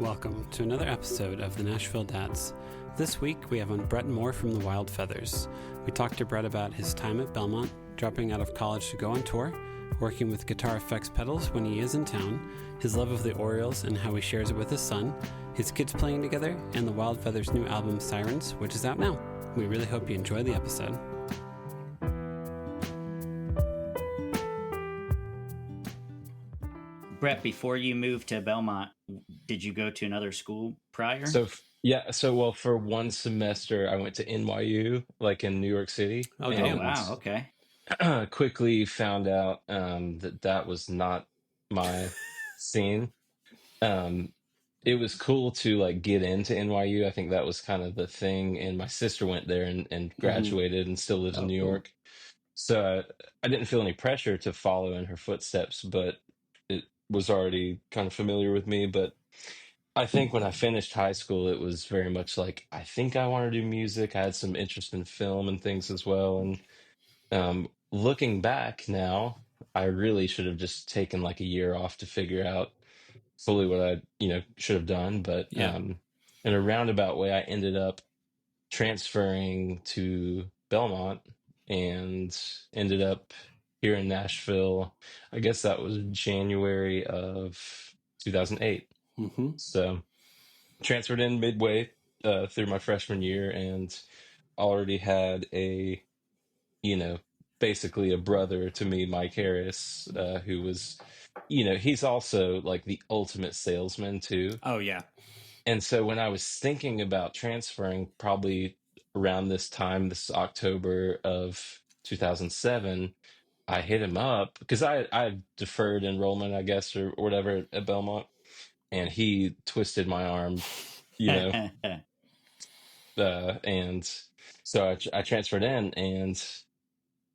Welcome to another episode of the Nashville Dads. This week we have on Brett Moore from the Wild Feathers. We talked to Brett about his time at Belmont, dropping out of college to go on tour, working with guitar effects pedals when he is in town, his love of the Orioles and how he shares it with his son, his kids playing together, and the Wild Feathers' new album Sirens, which is out now. We really hope you enjoy the episode. Brett, before you moved to Belmont, did you go to another school prior? So for one semester I went to NYU, like in New York City. Oh, Oh, damn. wow. Okay. Quickly found out that was not my scene. It was cool to like get into NYU. I think that was kind of the thing. And my sister went there and graduated and still lives in New cool. York. So I didn't feel any pressure to follow in her footsteps, but it was already kind of familiar with me. But I think when I finished high school, it was very much like, I think I want to do music. I had some interest in film and things as well. And looking back now, I really should have just taken like a year off to figure out fully what I, should have done. But Yeah. in a roundabout way, I ended up transferring to Belmont and ended up here in Nashville. I guess that was January of 2008. Mm-hmm. So transferred in midway through my freshman year and already had basically a brother to me, Mike Harris, who was, he's also like the ultimate salesman too. Oh, yeah. And so when I was thinking about transferring, probably around this time, this October of 2007, I hit him up because I deferred enrollment, I guess, or whatever at Belmont, and he twisted my arm, and so I transferred in, and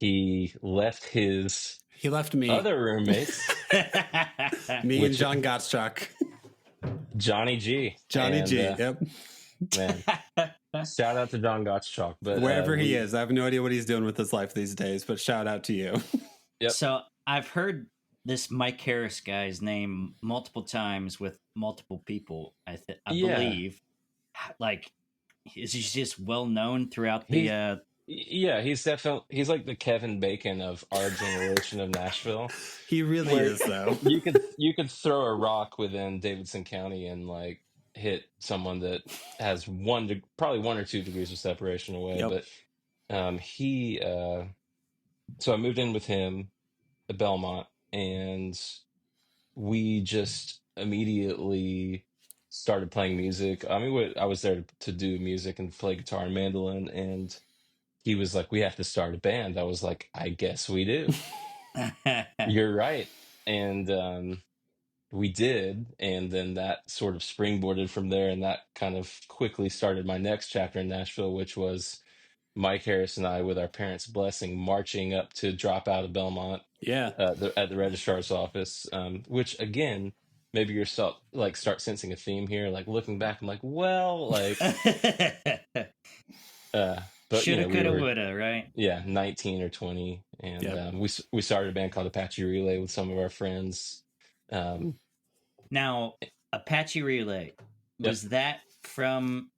he left me. other roommates, Me and John Gottschalk. Johnny G. Johnny And, G, yep. Man, shout out to John Gottschalk. But Wherever he is, I have no idea what he's doing with his life these days, but shout out to you. Yep. So I've heard this Mike Harris guy's name multiple times with multiple people. I believe, like, is he just well known throughout the? Yeah, he's like the Kevin Bacon of our generation of Nashville. He really is, though. You could throw a rock within Davidson County and like hit someone that has probably 1 or 2 degrees of separation away. Yep. But so I moved in with him at Belmont, and we just immediately started playing music. I mean, I was there to do music and play guitar and mandolin, and he was like, "We have to start a band." I was like, "I guess we do." You're right. And we did. And then that sort of springboarded from there. And that kind of quickly started my next chapter in Nashville, which was Mike Harris and I, with our parents' blessing, marching up to drop out of Belmont. Yeah. At the registrar's office, which again, maybe yourself like start sensing a theme here. Like looking back, I'm like, well, like, but shoulda, coulda, woulda, right? Yeah, 19 or 20, and Yep. we started a band called Apache Relay with some of our friends. Now, Apache Relay, was that from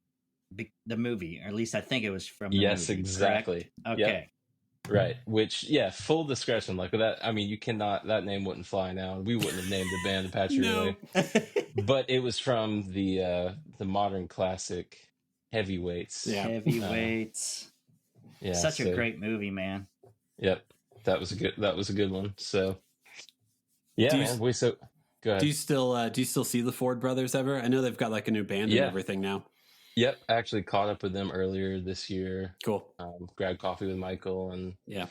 the movie, or at least I think it was from the Yes, movie, exactly. correct? Yep. Okay. Right. Which, yeah, full discretion. Like that, I mean, that name wouldn't fly now. We wouldn't have named the band Apache No. Relay, but it was from the modern classic Heavyweights. Yeah. Heavyweights. Yeah, Such a great movie, man. Yep, that was a good one. So, yeah, Do you- man. Go ahead. Do you still see the Ford brothers ever? I know they've got like a new band and everything now. Yep, actually caught up with them earlier this year. Cool. Grabbed coffee with Michael, and Yeah.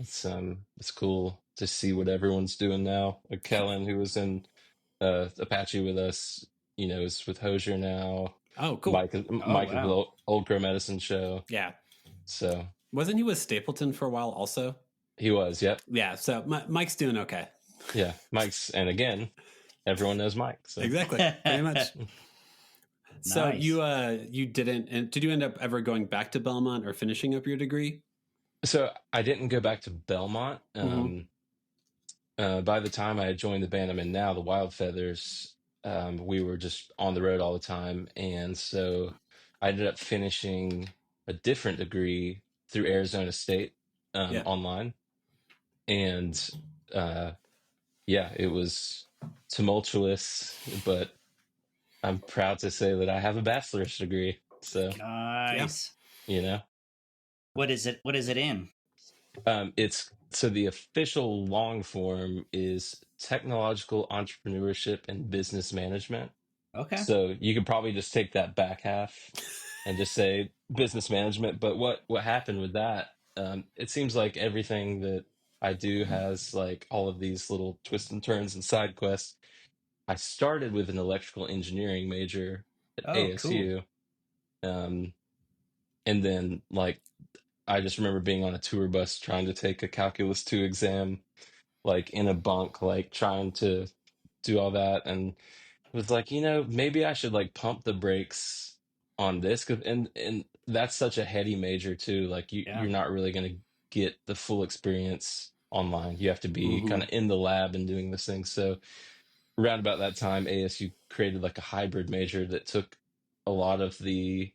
it's cool to see what everyone's doing now. Like Kellen, who was in Apache with us, is with Hosier now. Oh, cool. Mike of the Old Crow Medicine Show. Yeah. So wasn't he with Stapleton for a while also? He was. Yep. Yeah. So Mike's doing okay. Yeah, Mike's, and again, everyone knows Mike. So. Exactly, pretty much. So Nice. you didn't, and did you end up ever going back to Belmont or finishing up your degree? So I didn't go back to Belmont. By the time I had joined the band I'm in now, the Wild Feathers, we were just on the road all the time. And so I ended up finishing a different degree through Arizona State Yeah. online. And yeah, it was tumultuous, but I'm proud to say that I have a bachelor's degree. So, Nice. you know, What is it? What is it in? it's so the official long form is technological entrepreneurship and business management. Okay. So you could probably just take that back half and just say business management. But what happened with that? It seems like everything that I do has like all of these little twists and turns and side quests. I started with an electrical engineering major at Oh, cool. ASU. Um, and then like I just remember being on a tour bus trying to take a calculus 2 exam, like in a bunk, like trying to do all that, and was like, maybe I should like pump the brakes on this, 'cause and that's such a heady major too. Like Yeah. you're not really going to get the full experience online. You have to be Mhm. kind of in the lab and doing this thing. So around about that time, ASU created like a hybrid major that took a lot of the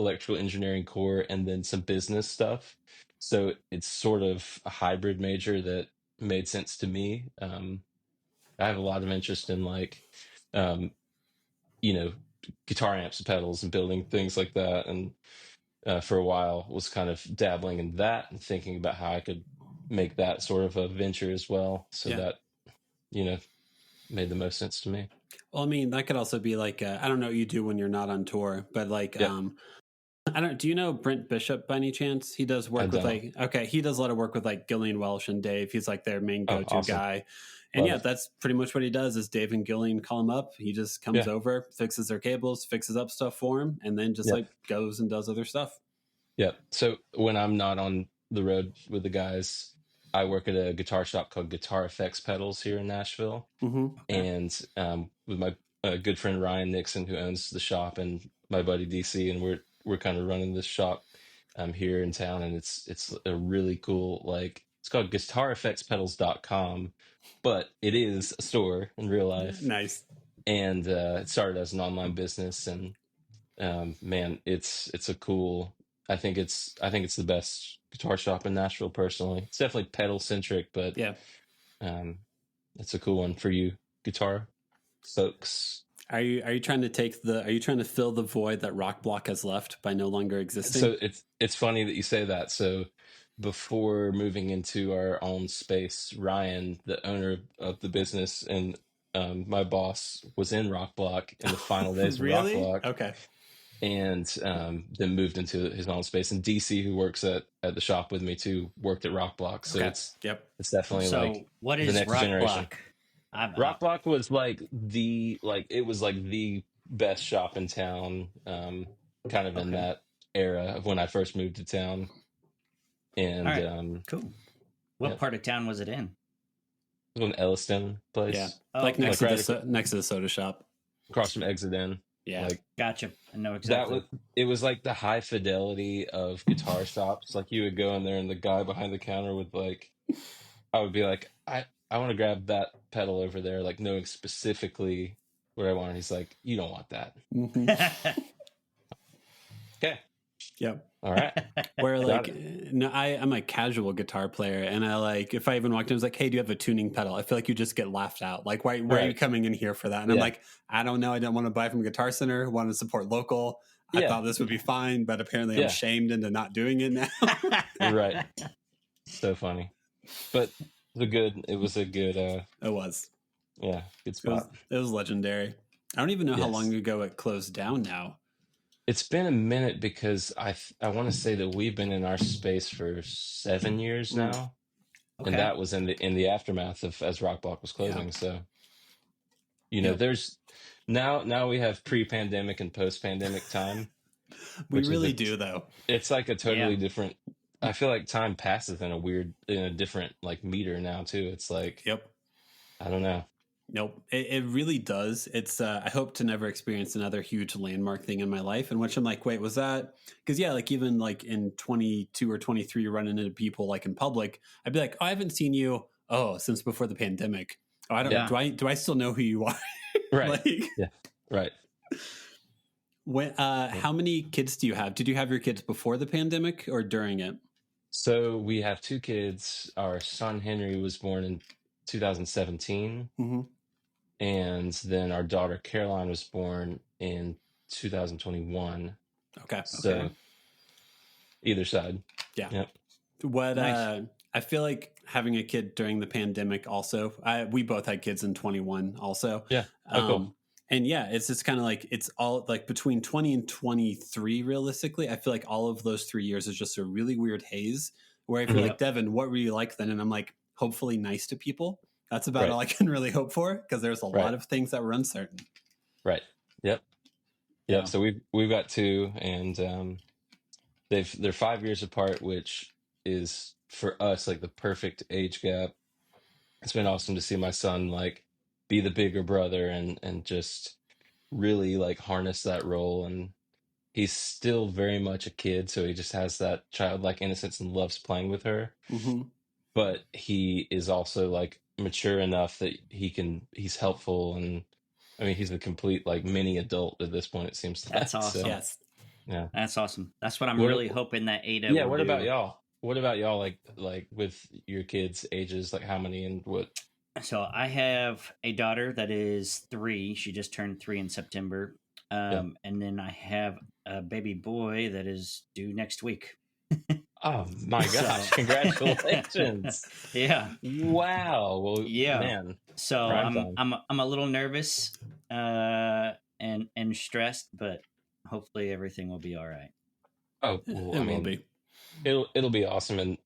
electrical engineering core and then some business stuff. So it's sort of a hybrid major that made sense to me. I have a lot of interest in like, um, you know, guitar amps and pedals and building things like that. And for a while was kind of dabbling in that and thinking about how I could make that sort of a venture as well. So Yeah. that, made the most sense to me. Well, I mean, that could also be like, I don't know what you do when you're not on tour, but like, Yep. do you know Brent Bishop by any chance? He does I work with don't. he does a lot of work with like Gillian Welsh and Dave. He's like their main Oh, go-to awesome. guy. And Love yeah, it. that's pretty much what he does is Dave and Gillian call him up. He just comes Yeah. over, fixes their cables, fixes up stuff for him, and then just Yep. like goes and does other stuff. Yep. So when I'm not on the road with the guys, I work at a guitar shop called Guitar Effects Pedals here in Nashville. Mm-hmm. Okay. And with my good friend Ryan Nixon, who owns the shop, and my buddy DC, and we're kind of running this shop here in town, and it's a really cool, like, it's called guitareffectspedals.com, but it is a store in real life. Nice. And it started as an online business, and man, it's a cool. I think it's the best guitar shop in Nashville. Personally, it's definitely pedal centric, but Yeah. um, it's a cool one for you guitar folks. Are you trying to fill the void that Rock Block has left by no longer existing? So it's funny that you say that. So before moving into our own space, Ryan, the owner of the business, and my boss was in Rock Block in the final days of Rock Really? Block, Okay. and then moved into his own space. And DC, who works at the shop with me too, worked at Rock Block. So Okay. it's Yep. definitely like So, what the is next Rock generation. Block? Rock Block was like it was like the best shop in town, kind of in Okay. that era of when I first moved to town. And All right. Cool. What yeah, part of town was it in? it was an Elliston place. Yeah. Oh, Like okay. next Like to next to the soda shop. across from Exit Inn. Yeah. Like Gotcha. I know that exactly. it was like the high fidelity of guitar shops. Like you would go in there and the guy behind the counter would like, I would be like, I want to grab that pedal over there, like knowing specifically what I want. He's like, you don't want that. Mm-hmm. Okay. Yep. All right. Where Got like it. no, I'm a casual guitar player, and I like if I even walked in, I was like, "Hey, do you have a tuning pedal?" I feel like you just get laughed out. Like, why are you Right. coming in here for that? And I'm Yeah. like, I don't know. I don't want to buy from Guitar Center. Want to support local. I Yeah. thought this would be fine, but apparently I'm Yeah. shamed into not doing it now. Right. So funny. But it was a good It was. yeah, good It was. spot. It was legendary. I don't even know how Yes. long ago it closed down now. It's been a minute because I want to say that we've been in our space for 7 years Mm. now, and Okay. that was in the aftermath of as Rock Block was closing. Yeah. So Yep. there's now we have pre-pandemic and post-pandemic time, We which is really do, though. it's like a totally Yeah. different. I feel like time passes in a different like meter now too. It's like Yep. I don't know. Nope. It really does. It's I hope to never experience another huge landmark thing in my life in which I'm like, wait, was that? Because yeah, like even like in 22 or 23, running into people like in public, I'd be like, oh, I haven't seen you since before the pandemic. Oh, I don't Yeah. do I still know who you are? Right. Like, Yeah. Right. when, how many kids do you have? Did you have your kids before the pandemic or during it? So we have two kids. Our son Henry was born in 2017, Mm-hmm. and then our daughter Caroline was born in 2021. Okay. So either side. Yeah. Yep. What Nice. I feel like having a kid during the pandemic also, we both had kids in 21 also. Yeah. Oh, cool. And yeah, it's just kind of like, it's all like between 20 and 23, realistically. I feel like all of those 3 years is just a really weird haze where I feel like, Devin, what were you like then? And I'm like, hopefully nice to people. That's about Right. all I can really hope for, because there's a lot of things that were uncertain. Right. Yep. Yeah. Yep. So we've got two, and they're 5 years apart, which is for us like the perfect age gap. It's been awesome to see my son like be the bigger brother and just really like harness that role. And he's still very much a kid, so he just has that childlike innocence and loves playing with her. Mm-hmm. But he is also like mature enough that he's helpful, and I mean he's a complete like mini adult at this point, it seems like. That's awesome. So, Yes. yeah. That's awesome. That's what I'm What- really hoping that Ada Yeah, will what do. about y'all? What about y'all like with your kids' ages, like how many and what? So I have a daughter that is 3. She just turned 3 in September. And then I have a baby boy that is due next week. Oh my gosh, So- congratulations. Yeah. Wow. Well, Yeah. man. So Prime time. I'm a little nervous and stressed, but hopefully everything will be all right. Oh, well, It I will mean, be. it'll be awesome, and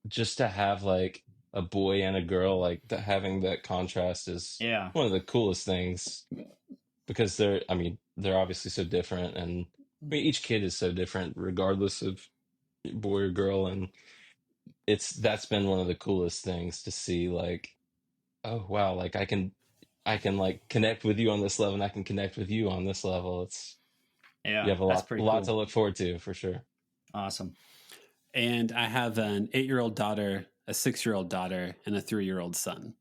just to have like a boy and a girl, like having that contrast is Yeah. one of the coolest things, because they're obviously so different, and I mean each kid is so different regardless of boy or girl, and that's been one of the coolest things to see, like, oh wow, like I can like connect with you on this level, and I can connect with you on this level. Yeah. You have a that's lot pretty to cool. look forward to, for sure. Awesome. And I have an 8-year-old daughter, a 6-year-old daughter, and a 3-year-old son.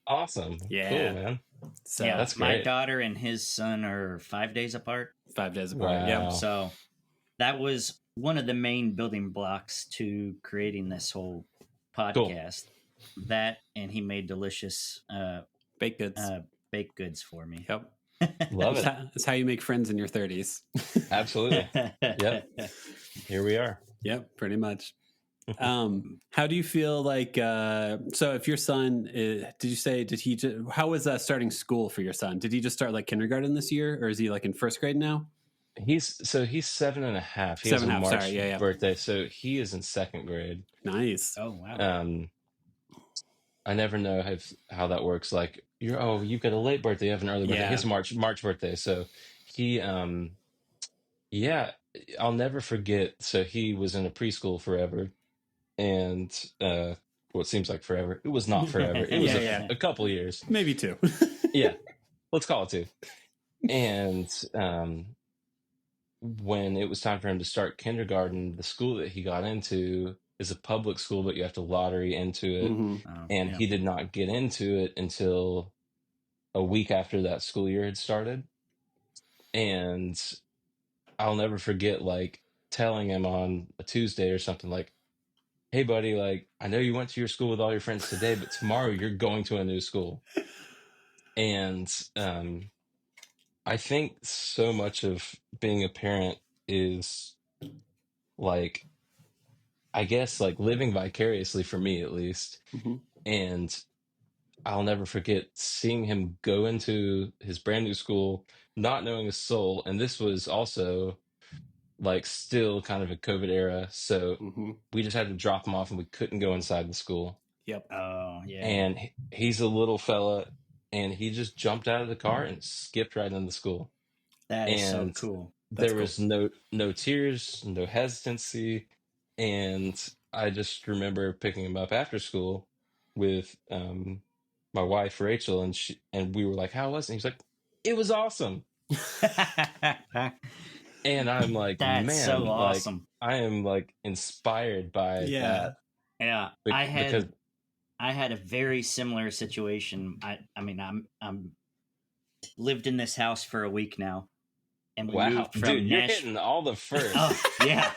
Awesome. Yeah. Cool, man. So Yeah, that's my great. daughter and his son are 5 days apart. 5 days apart. Wow. Yeah. So that was one of the main building blocks to creating this whole podcast. That, and he made delicious Baked goods. baked goods for me. Yep. Love it. That's how you make friends in your 30s. Absolutely. Yep. Here we are. Yep, pretty much. How do you feel like, so if your son, how was starting school for your son? Did he just start like kindergarten this year, or is he like in first grade now? He's 7.5. He has a 7.5, March sorry, yeah. birthday, so he is in second grade. Nice. Oh, wow. I never know how that works. Like you've got a late birthday, you have an early birthday. Yeah. He has a March birthday, so he yeah, I'll never forget. So he was in a preschool forever, and what seems like forever. It was not forever. It was Yeah. a couple years. Maybe 2. Yeah, let's call it 2. And when it was time for him to start kindergarten, the school that he got into is a public school, but you have to lottery into it. Mm-hmm. Oh, And yeah. he did not get into it until a week after that school year had started. And I'll never forget, like, telling him on a Tuesday or something, like, hey, buddy, like, I know you went to your school with all your friends today, but tomorrow you're going to a new school. And I think so much of being a parent is like, I guess, like living vicariously, for me at least. Mm-hmm. And I'll never forget seeing him go into his brand new school, not knowing a soul. And this was also like still kind of a COVID era. So Mm-hmm. we just had to drop him off, and we couldn't go inside the school. Yep. Oh, yeah. And he's a little fella, and he just jumped out of the car and skipped right into school. That is so And cool. there was no tears, no hesitancy. And I just remember picking him up after school with my wife Rachel, and we were like, "How was it?" And he's like, "It was awesome." And I'm like, That's man, so like, awesome. I am like inspired by that. Yeah, Because I had a very similar situation. I mean, I'm lived in this house for a week now, and we Wow, moved from dude, you're Nashville. hitting all the first. Oh yeah,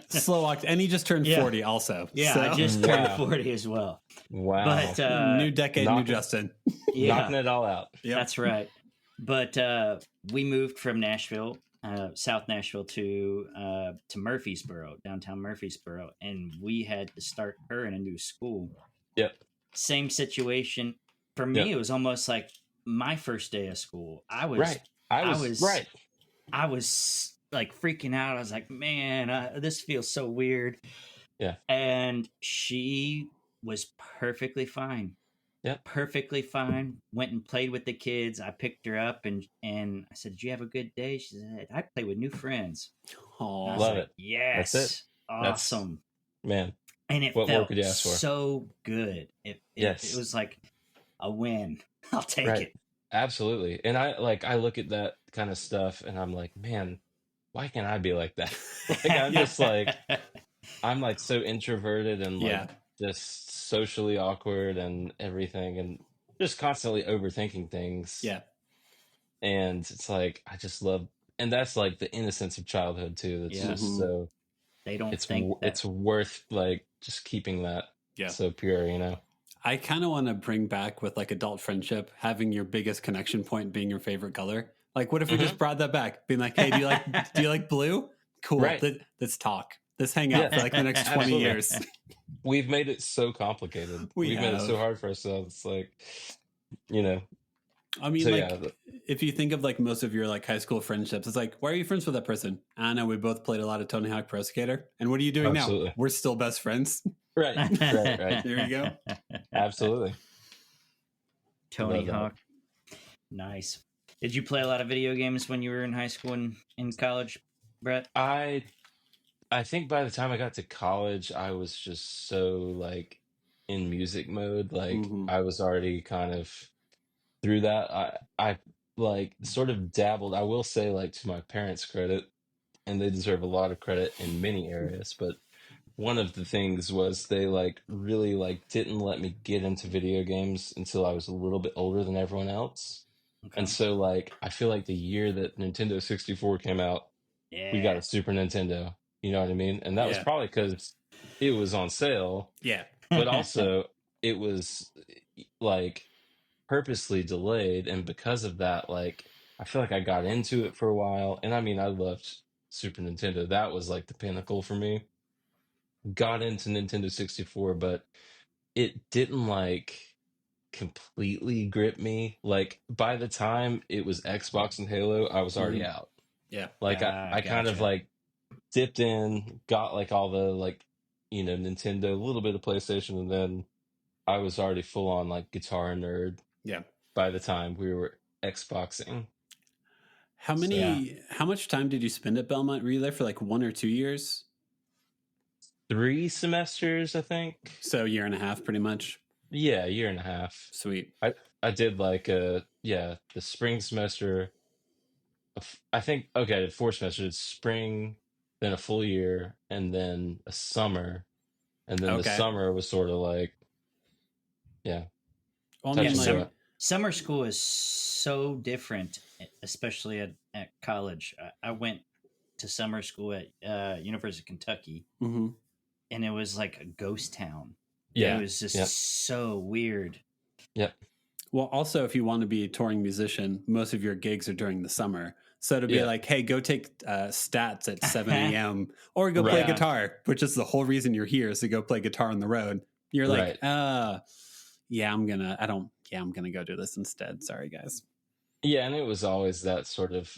Slow walked, and he just turned 40 also. Yeah, so. I just turned 40 as well. Wow, But new decade, new Justin. Knocking it all out. Yep. That's right. But we moved from Nashville, South Nashville, to Murfreesboro, downtown Murfreesboro, and we had to start her in a new school. Yep. Same situation for me. It was almost like my first day of school. I was like freaking out. I was like, man, this feels so weird. Yeah. And she was perfectly fine. Yep. Perfectly fine. Went and played with the kids. I picked her up and I said, "Did you have a good day?" She said, "I play with new friends." Oh, love it. Yes. That's it. Awesome. Man. And it What more felt could you ask for? so good. It was like a win. I'll take it. Absolutely. And I look at that kind of stuff and I'm like, man, why can't I be like that? Like, I'm just like, I'm like so introverted and like just socially awkward and everything and just constantly overthinking things. Yeah. And it's like, I just love, and that's like the innocence of childhood too. That's just so, they don't it's worth like just keeping that so pure, you know? I kind of want to bring back with like adult friendship, having your biggest connection point being your favorite color. Like, what if we just brought that back? Being like, hey, do you like blue? Cool. Right. Let's talk. Let's hang out for like the next 20 years. We've made it so complicated. We've made it so hard for ourselves. It's like, you know. I mean, so, if you think of like most of your like high school friendships, it's like, why are you friends with that person? I know we both played a lot of Tony Hawk Pro Skater. And what are you doing now? We're still best friends. Right. There you go. Absolutely. Tony Hawk. Nice. Did you play a lot of video games when you were in high school and in college, Brett? I think by the time I got to college, I was just so like in music mode. Like I was already kind of through that. I like sort of dabbled. I will say, like, to my parents' credit, and they deserve a lot of credit in many areas, but one of the things was they like really like didn't let me get into video games until I was a little bit older than everyone else. Okay. And so like I feel like the year that Nintendo 64 came out, we got a Super Nintendo. You know what I mean? And that was probably because it was on sale. Yeah. But also it was like purposely delayed, and because of that, like I feel like I got into it for a while. And I mean, I loved Super Nintendo. That was like the pinnacle for me. Got into Nintendo 64, but it didn't like completely grip me. Like by the time it was Xbox and Halo, I was already out. Yeah. Like I kind of like dipped in, got like all the like, you know, Nintendo, a little bit of PlayStation, and then I was already full on like guitar nerd. Yeah. By the time we were Xboxing. How much time did you spend at Belmont? Were you there for like 1 or 2 years? 3 semesters, I think. So a year and a half, pretty much. Yeah, a year and a half. Sweet. I did like the spring semester. I think I did 4 semesters. It's spring, then a full year, and then a summer, and then the summer was sort of like, Well, I mean, summer school is so different, especially at college. I went to summer school at University of Kentucky, and it was like a ghost town. Yeah, it was just so weird. Yep. Well, also, if you want to be a touring musician, most of your gigs are during the summer. So to be like, hey, go take stats at 7 a.m. or go play guitar, which is the whole reason you're here, is to go play guitar on the road. You're like, I'm gonna go do this instead. Sorry, guys. Yeah, and it was always that sort of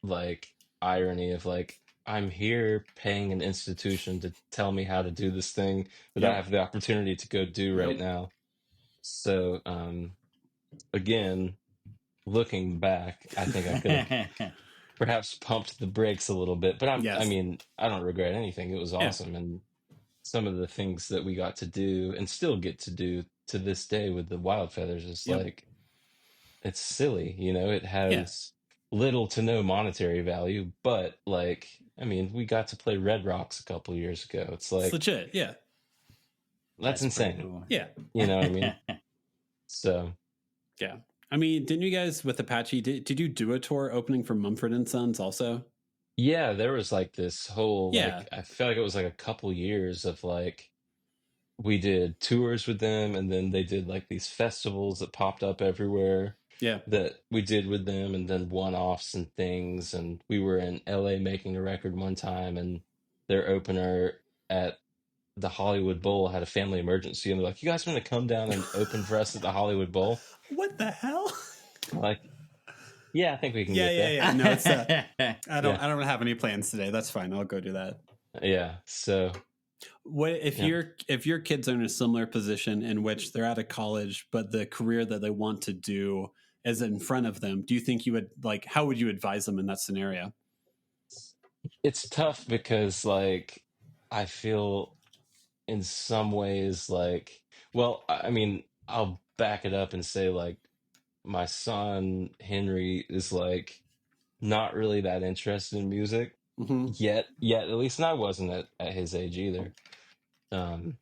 like irony of like, I'm here paying an institution to tell me how to do this thing that I have the opportunity to go do right now. So, again, looking back, I think I could have perhaps pumped the brakes a little bit, but I mean, I don't regret anything. It was awesome. And some of the things that we got to do and still get to do to this day with the Wild Feathers is like, it's silly, you know, it has little to no monetary value, but like, I mean, we got to play Red Rocks a couple years ago. It's like, it's legit. Yeah. That's insane. Cool. Yeah. You know what I mean? So, yeah. I mean, didn't you guys with Apache, did you do a tour opening for Mumford and Sons also? Yeah, there was like this whole Yeah. like I feel like it was like a couple years of like we did tours with them, and then they did like these festivals that popped up everywhere Yeah. that we did with them, and then one-offs and things. And we were in LA making a record one time, and their opener at the Hollywood Bowl had a family emergency, and they're like, "You guys want to come down and open for us at the Hollywood Bowl?" What the hell? I'm like, yeah, I think we can Yeah, get yeah, there. yeah. No, it's I Yeah, don't have any plans today. That's fine. I'll go do that. yeah. So What if yeah. your kids are in a similar position in which they're out of college, but the career that they want to do is in front of them? Do you think you would like? How would you advise them in that scenario? It's tough because like I feel in some ways like, well, I mean, I'll back it up and say like my son Henry is like not really that interested in music Mm-hmm. yet, at least, and I wasn't at his age either. um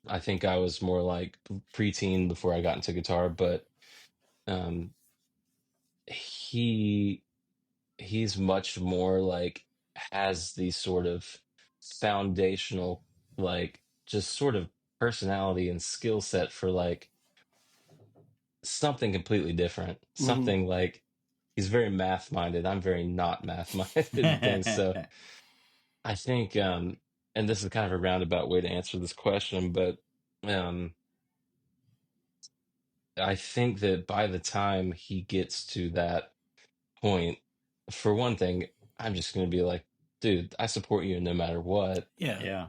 I think I was more like preteen before I got into guitar, but um he he's much more like has these sort of foundational like just sort of personality and skill set for like something completely different, Mm-hmm. something like he's very math minded, I'm very not math minded and things. So I think and this is kind of a roundabout way to answer this question, but um I think that by the time he gets to that point, for one thing, I'm just going to be like, dude, I support you no matter what. Yeah.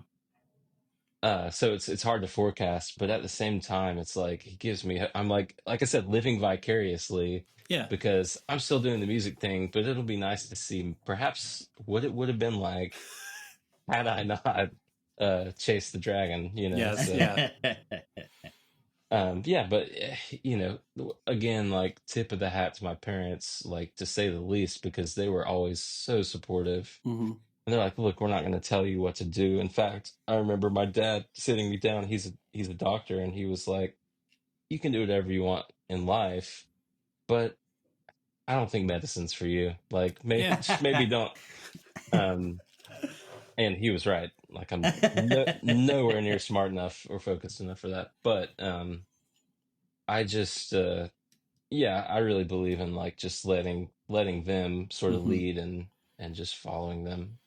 Yeah. So it's hard to forecast, but at the same time, it's like he gives me. I'm like I said, living vicariously Yeah. because I'm still doing the music thing. But it'll be nice to see perhaps what it would have been like had I not chased the dragon. Yes. So Yeah. yeah, but again, like tip of the hat to my parents, like to say the least, because they were always so supportive. Mm-hmm. And they're like, "Look, we're not going to tell you what to do." In fact, I remember my dad sitting me down. He's a doctor, and he was like, "You can do whatever you want in life, but I don't think medicine's for you. Like, maybe Yeah. just maybe don't." Um, and he was right. Like, I'm nowhere near smart enough or focused enough for that. But I just, yeah, I really believe in like just letting them sort of Mm-hmm. lead and just following them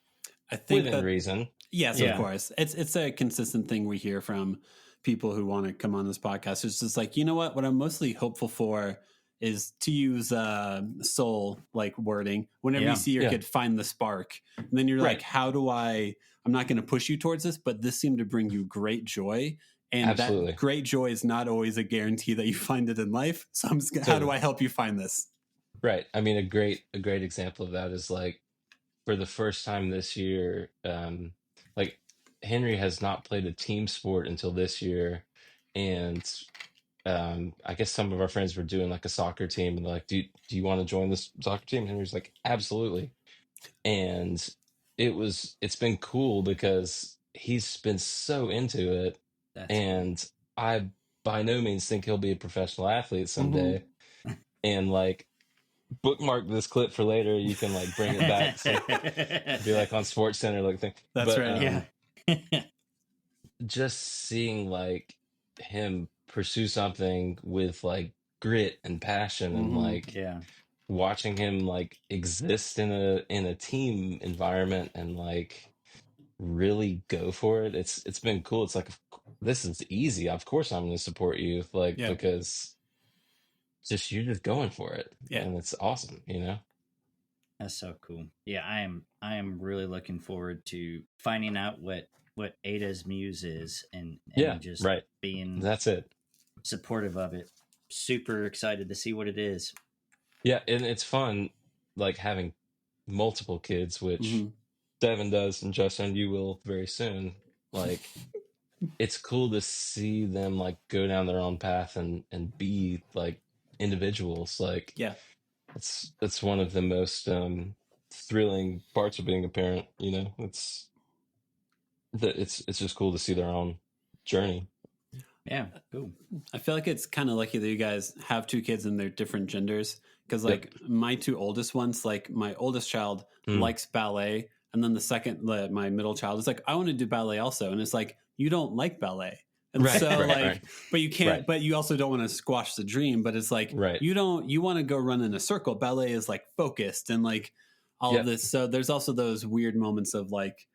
I think within that reason. yes, of Yeah. course. It's a consistent thing we hear from people who want to come on this podcast. It's just like, you know what I'm mostly hopeful for is to use soul like wording. Whenever you Yeah. see your Yeah, kid find the spark, and then you're like, right. how do I'm not going to push you towards this, but this seemed to bring you great joy. And that Absolutely. great joy is not always a guarantee that you find it in life. So how do Totally. I help you find this? Right. I mean, a great example of that is like for the first time this year, like Henry has not played a team sport until this year, and I guess some of our friends were doing like a soccer team, and they're like, do you want to join this soccer team? And Henry's like, absolutely. And it's been cool because he's been so into it, That's cool. and I by no means think he'll be a professional athlete Mm-hmm. someday. And like bookmark this clip for later. You can like bring it back, so be like on Sports Center like thing. That's But right. Yeah. just seeing like him pursue something with like grit and passion, and Mm-hmm. like Yeah. watching him like exist in a team environment and like really go for it. It's been cool. It's like, this is easy. Of course I'm going to support you, like, Yeah. because just you're just going for it, Yeah. and it's awesome. That's so cool. Yeah, I am really looking forward to finding out what Ada's muse is and Yeah, just right. being That's it. supportive of it. Super excited to see what it is. Yeah, and it's fun, like having multiple kids, which Mm-hmm. Devin does, and Justin, you will very soon. Like, it's cool to see them like go down their own path and be like individuals. Like, Yeah. it's one of the most thrilling parts of being a parent. It's just cool to see their own journey. Yeah, cool. I feel like it's kind of lucky that you guys have two kids and they're different genders. Because like my two oldest ones, like my oldest child likes ballet, and then the second, my middle child is like, I want to do ballet also, and it's like, you don't like ballet, and but you can't, but you also don't want to squash the dream. But it's like you want to go run in a circle. Ballet is like focused and like all of this. So there's also those weird moments of like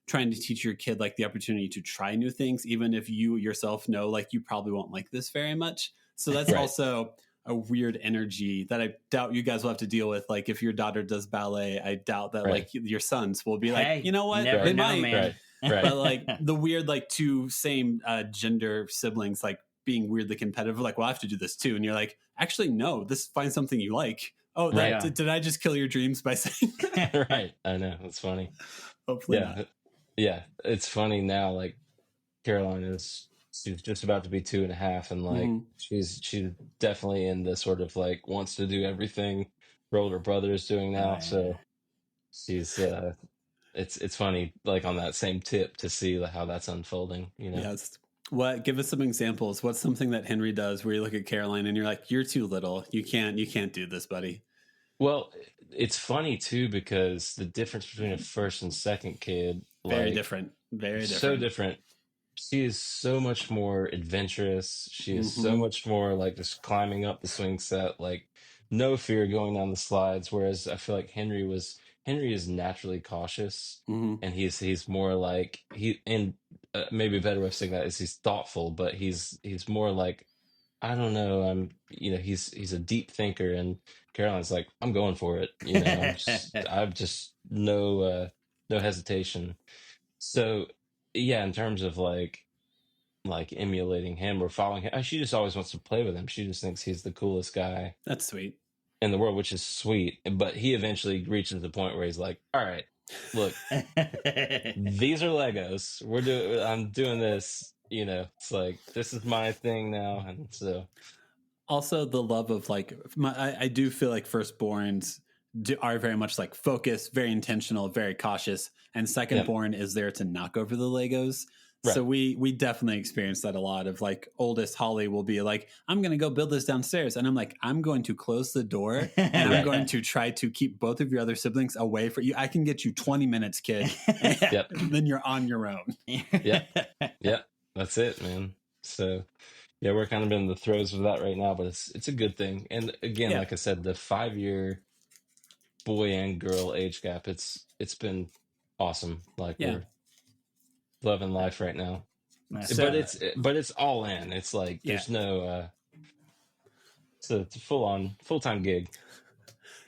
trying to teach your kid like the opportunity to try new things, even if you yourself know like you probably won't like this very much. So that's also a weird energy that I doubt you guys will have to deal with. Like if your daughter does ballet, I doubt that like your sons will be like, you know what, they might. Man. But like the weird like two same gender siblings like being weirdly competitive, like, well, I have to do this too, and you're like, actually, no, find something you like. Oh, did I just kill your dreams by saying that? Right? I know, it's funny. Hopefully not. Yeah, it's funny now. Like Caroline she's just about to be 2.5, and like she's definitely in the sort of like wants to do everything her older brother is doing now. So she's it's funny like on that same tip to see how that's unfolding. You know. Yes. What? Give us some examples. What's something that Henry does where you look at Caroline and you're like, you're too little. You can't do this, buddy. Well, it's funny too because the difference between a first and second kid, very different. So different. She is so much more adventurous. She is so much more like just climbing up the swing set, like no fear going down the slides. Whereas I feel like Henry is naturally cautious, and he's more like maybe a better way of saying that is he's thoughtful, but he's more like, I don't know, he's a deep thinker, and Caroline's like, I'm going for it, I've just no hesitation. So yeah, in terms of like emulating him or following him, she just always wants to play with him. She just thinks he's the coolest guy. That's sweet. In the world, which is sweet. But he eventually reaches the point where he's like, all right, look, these are Legos. I'm doing this, it's like, this is my thing now. And so also the love of like, I do feel like firstborns are very much like focused, very intentional, very cautious, and secondborn is there to knock over the Legos. Right. So we definitely experience that a lot of like oldest Holly will be like, I'm going to go build this downstairs. And I'm like, I'm going to close the door and I'm going to try to keep both of your other siblings away from you. I can get you 20 minutes, kid. And then you're on your own. Yeah. That's it, man. So yeah, we're kind of in the throes of that right now, but it's a good thing. And again, like I said, the 5-year boy and girl age gap, it's been awesome. Like we're loving life right now. But it's all in. It's like there's no it's a full-time gig.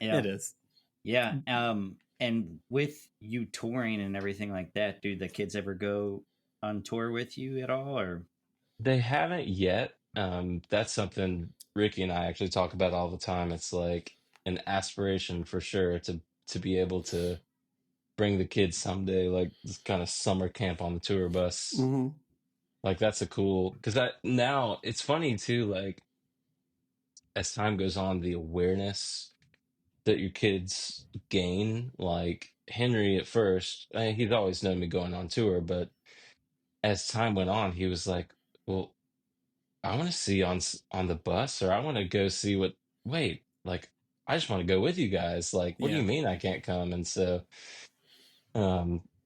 Yeah. It is. Yeah. And with you touring and everything like that, do the kids ever go on tour with you at all, or? They haven't yet. That's something Ricky and I actually talk about all the time. It's like an aspiration for sure to be able to bring the kids someday, like this kind of summer camp on the tour bus. Like that's a cool, because now it's funny too, like as time goes on, the awareness that your kids gain, like Henry at first, he'd always known me going on tour, but as time went on, he was like, well, I want to see on the bus, or I want to go see like I just want to go with you guys. Like, what do you mean I can't come? And so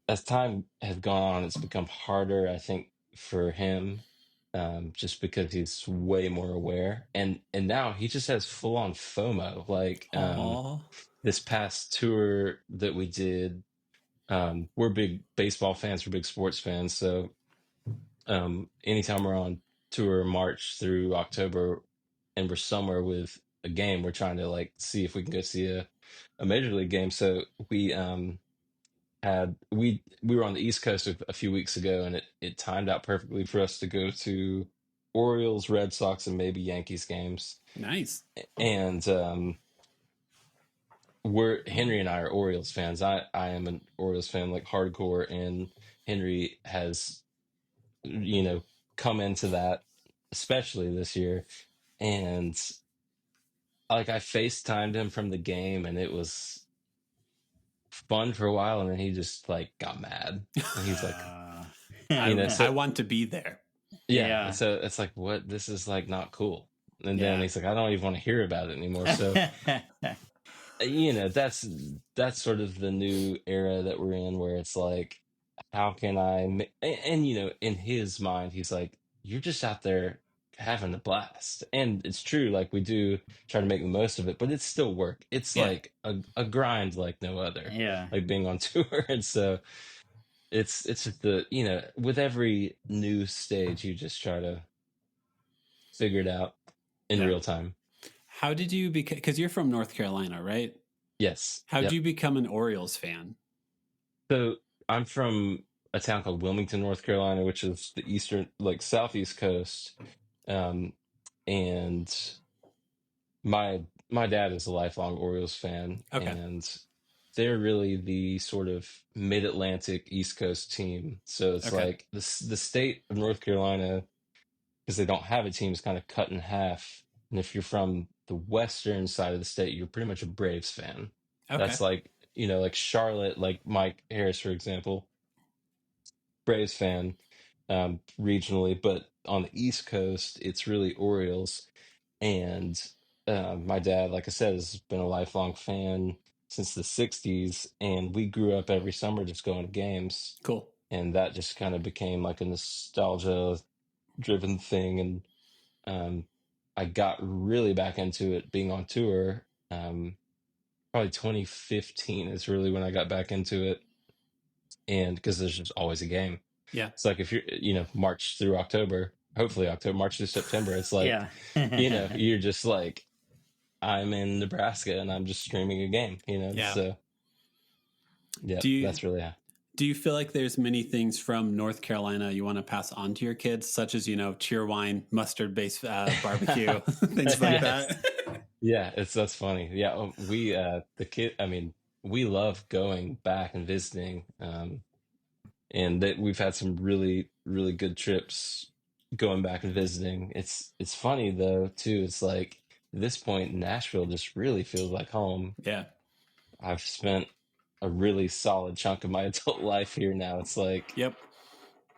as time has gone on, it's become harder, I think, for him, just because he's way more aware, and now he just has full on FOMO. Like this past tour that we did, we're big baseball fans, we're big sports fans, so anytime we're on tour March through October and we're somewhere with a game, we're trying to like see if we can go see a major league game. So we we were on the East Coast a few weeks ago, and it timed out perfectly for us to go to Orioles, Red Sox, and maybe Yankees games. Nice. And Henry and I are Orioles fans. I am an Orioles fan, like hardcore, and Henry has come into that, especially this year. And like I FaceTimed him from the game, and it was fun for a while, and then he just like got mad, and he's like, I want to be there. Yeah. So it's like, what? This is like not cool. And then Yeah. he's like, I don't even want to hear about it anymore. So, that's sort of the new era that we're in, where it's like, how can and in his mind, he's like, you're just out there having a blast. And it's true, like we do try to make the most of it, but it's still work. It's Yeah. like a grind like no other, Yeah. like being on tour. And so it's just with every new stage, you just try to figure it out in Yeah. real time. How did you because you're from North Carolina, right? Yes. How did Yep. you become an Orioles fan? So I'm from a town called Wilmington, North Carolina, which is the eastern, like southeast coast. Um, and my dad is a lifelong Orioles fan, Okay. and they're really the sort of mid-Atlantic East Coast team. So it's Okay. like the state of North Carolina, because they don't have a team, is kind of cut in half. And if you're from the western side of the state, you're pretty much a Braves fan. Okay. That's like, like Charlotte, like Mike Harris, for example, Braves fan, regionally, but on the East Coast, it's really Orioles. And my dad, like I said, has been a lifelong fan since the 60s. And we grew up every summer just going to games. Cool. And that just kind of became like a nostalgia driven thing. And I got really back into it being on tour. Probably 2015 is really when I got back into it. And because there's just always a game. Yeah. It's like if you're, March through October, hopefully October, March through September, it's like, Yeah. you're just like, I'm in Nebraska and I'm just streaming a game, Yeah. So yeah, that's really how. Do you feel like there's many things from North Carolina you want to pass on to your kids, such as, Cheerwine, mustard-based barbecue, things like that? Yeah, that's funny. Yeah, we we love going back and visiting, and that we've had some really, really good trips going back and visiting. It's funny though too. It's like at this point, Nashville just really feels like home. Yeah. I've spent a really solid chunk of my adult life here now. It's like, Yep.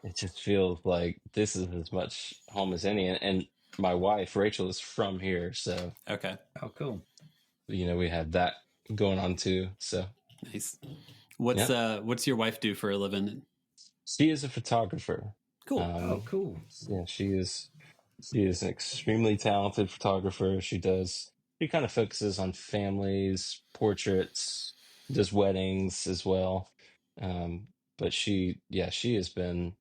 it just feels like this is as much home as any. And my wife, Rachel, is from here. So, Okay. Oh, cool. we had that going on too. So, Nice. What's your wife do for a living? she is a photographer. Cool. Oh, cool. Yeah, she is an extremely talented photographer. She kind of focuses on families, portraits, does weddings as well. But she has been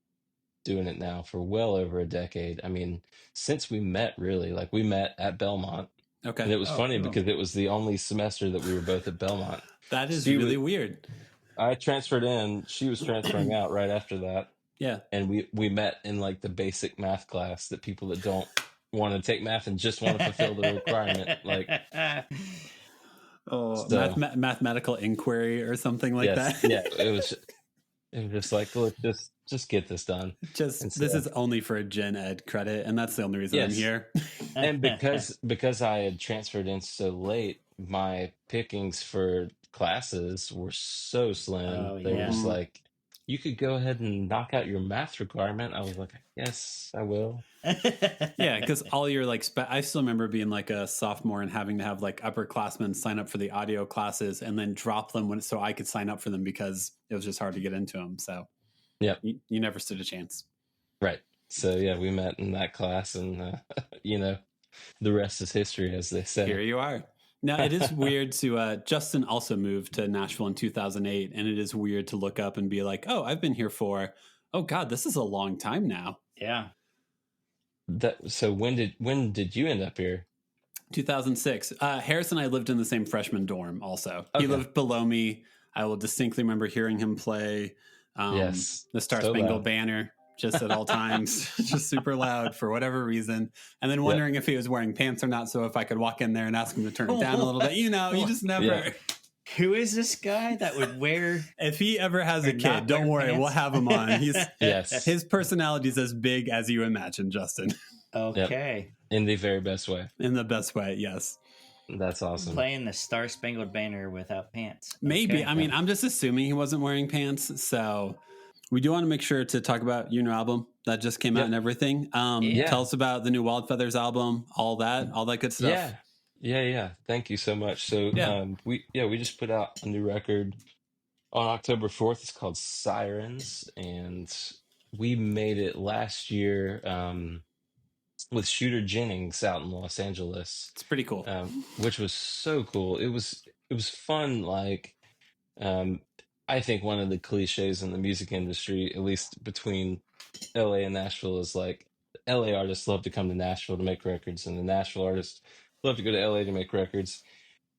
doing it now for well over a decade. I mean, since we met, really, like we met at Belmont. Okay. And it was funny cool. because it was the only semester that we were both at Belmont. That is really weird. I transferred in, she was transferring out right after that. Yeah. And we met in like the basic math class that people that don't want to take math and just want to fulfill the requirement, like mathematical inquiry or something like that. Yeah, it was just like, look, just get this done. This is only for a gen ed credit, and that's the only reason I'm here. And because I had transferred in so late, my pickings for classes were so slim. They were just like, you could go ahead and knock out your math requirement. I was like, yes, I will. Yeah, because all your I still remember being like a sophomore and having to have like upperclassmen sign up for the audio classes and then drop them so I could sign up for them because it was just hard to get into them. So yeah, you never stood a chance. Right. So yeah, we met in that class, and the rest is history, as they say. Here you are. Now, it is weird to Justin also moved to Nashville in 2008, and it is weird to look up and be like, oh, I've been here for, oh God, this is a long time now. Yeah. So when did you end up here? 2006. Harris and I lived in the same freshman dorm also. Okay. He lived below me. I will distinctly remember hearing him play the Star Spangled Banner just at all times, just super loud for whatever reason. And then wondering if he was wearing pants or not. So if I could walk in there and ask him to turn it down a little bit, you just never. Yeah. Who is this guy that would wear? If he ever has a kid, don't worry, we'll have him on. His personality is as big as you imagine, Justin. Okay. In the very best way. In the best way, yes. That's awesome. Playing the Star Spangled Banner without pants. Maybe. Okay. I mean, I'm just assuming he wasn't wearing pants. So We do want to make sure to talk about your new album that just came out and everything. Tell us about the new Wild Feathers album, all that good stuff. Yeah. Thank you so much. So we just put out a new record on October 4th. It's called Sirens, and we made it last year with Shooter Jennings out in Los Angeles. It's pretty cool. Which was so cool. It was fun. Like, I think one of the cliches in the music industry, at least between LA and Nashville, is like LA artists love to come to Nashville to make records, and the Nashville artists love to go to LA to make records.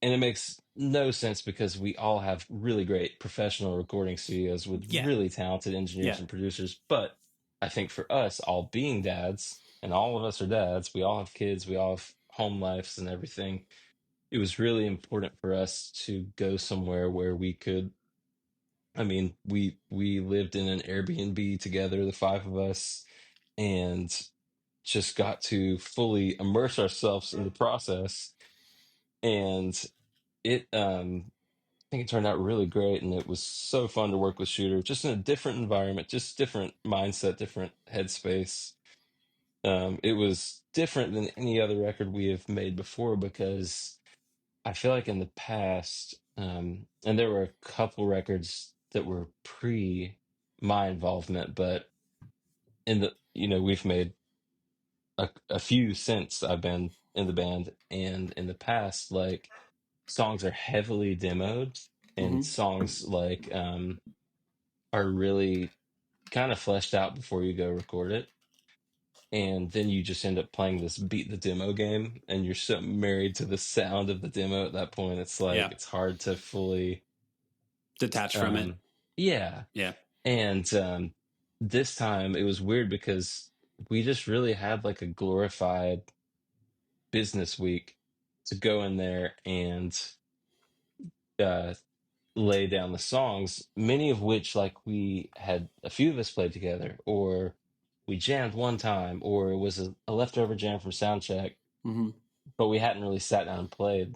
And it makes no sense because we all have really great professional recording studios with really talented engineers and producers. But I think for us, all being dads, and all of us are dads, we all have kids, we all have home lives and everything. It was really important for us to go somewhere where we could. I mean, we lived in an Airbnb together, the five of us, and just got to fully immerse ourselves in the process. And it I think it turned out really great, and it was so fun to work with Shooter, just in a different environment, just different mindset, different headspace. It was different than any other record we have made before because I feel like in the past, and there were a couple records that were pre my involvement, but in the we've made a few since I've been in the band, and in the past, like, songs are heavily demoed, and songs like are really kind of fleshed out before you go record it. And then you just end up playing this beat the demo game, and you're so married to the sound of the demo at that point. It's like it's hard to fully detach from it. Yeah. And this time it was weird because we just really had like a glorified business week to go in there and uh lay down the songs, many of which, like, we had a few of us played together, or we jammed one time, or it was a leftover jam from soundcheck, but we hadn't really sat down and played.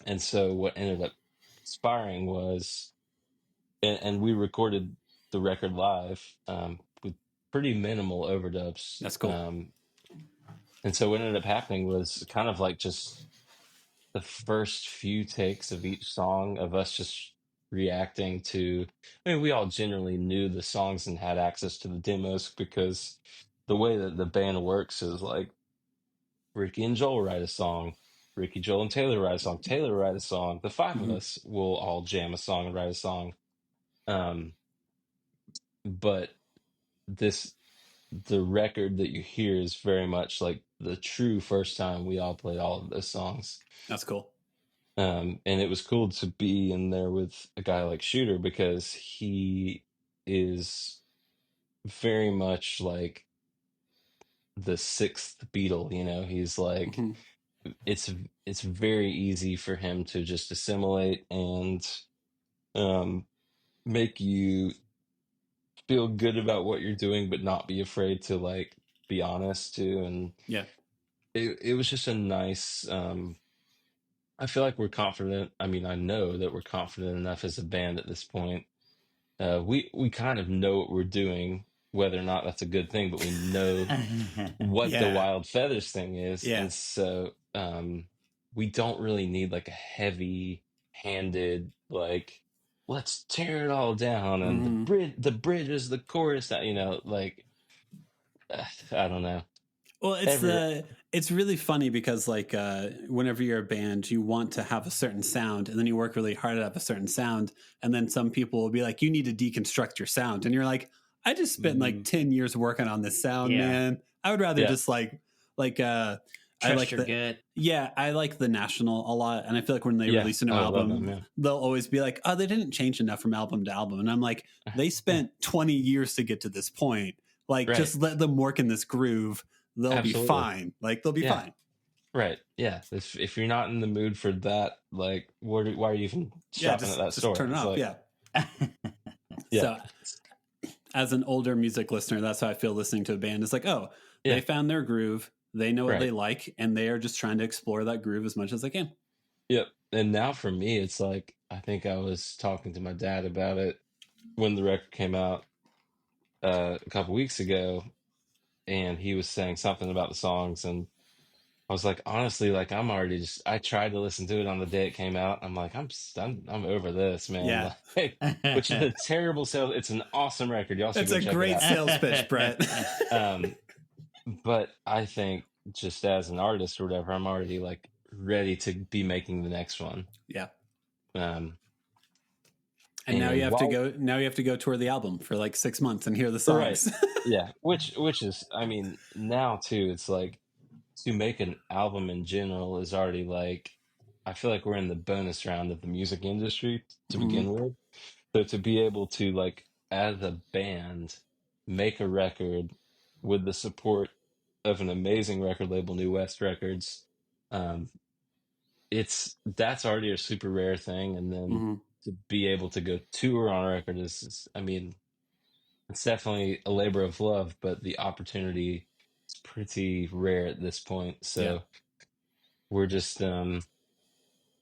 And so what ended up inspiring was, and we recorded the record live with pretty minimal overdubs. That's cool. And so what ended up happening was kind of like just the first few takes of each song of us just reacting to. I mean, we all generally knew the songs and had access to the demos because the way that the band works is like Ricky and Joel write a song, Ricky, Joel, and Taylor write a song, Taylor write a song. The five of us will all jam a song and write a song. But the record that you hear is very much like the true first time we all played all of those songs. That's cool. And it was cool to be in there with a guy like Shooter because he is very much like the sixth Beatle. He's like it's very easy for him to just assimilate and make you feel good about what you're doing, but not be afraid to, like, be honest too. And it was just a nice. I feel like we're confident. I mean, I know that we're confident enough as a band at this point. We kind of know what we're doing, whether or not that's a good thing, but we know what the Wild Feathers thing is. And so we don't really need like a heavy-handed, like, let's tear it all down, and the bridge is the chorus, like, I don't know. Well, it's really funny because, like, whenever you're a band, you want to have a certain sound, and then you work really hard to have a certain sound, and then some people will be like, you need to deconstruct your sound, and you're like, I just spent like 10 years working on this sound, man. I would rather just like I like your gut. Yeah, I like the National a lot, and I feel like when they release a new album, they'll always be like, "Oh, they didn't change enough from album to album," and I'm like, they spent 20 years to get to this point. Like, just let them work in this groove; they'll be fine. Like, they'll be fine. Right? Yeah. If you're not in the mood for that, like, why are you even shopping at that store? Turn it off. So, as an older music listener, that's how I feel listening to a band. It's like, oh, they found their groove. They know what they like, and they are just trying to explore that groove as much as they can. Yep. And now for me, it's like, I think I was talking to my dad about it when the record came out. a couple weeks ago, and he was saying something about the songs, and I was like, honestly, like I'm already just. I tried to listen to it on the day it came out. I'm like, I'm over this, man. Yeah. Like, which is a terrible sales. It's an awesome record. Y'all should It's go a check it great out. sales pitch, Brett. But I think just as an artist or whatever, I'm already like ready to be making the next one. Yeah. Um, and now you have to go. Now you have to go tour the album for like 6 months and hear the right, songs. yeah, which is, I mean, now too, it's like to make an album in general is already like, I feel like we're in the bonus round of the music industry to begin with. So to be able to like as a band make a record with the support of an amazing record label, New West Records, um, that's already a super rare thing, and then to be able to go tour on a record is, I mean, it's definitely a labor of love, but the opportunity is pretty rare at this point. So we're just yeah,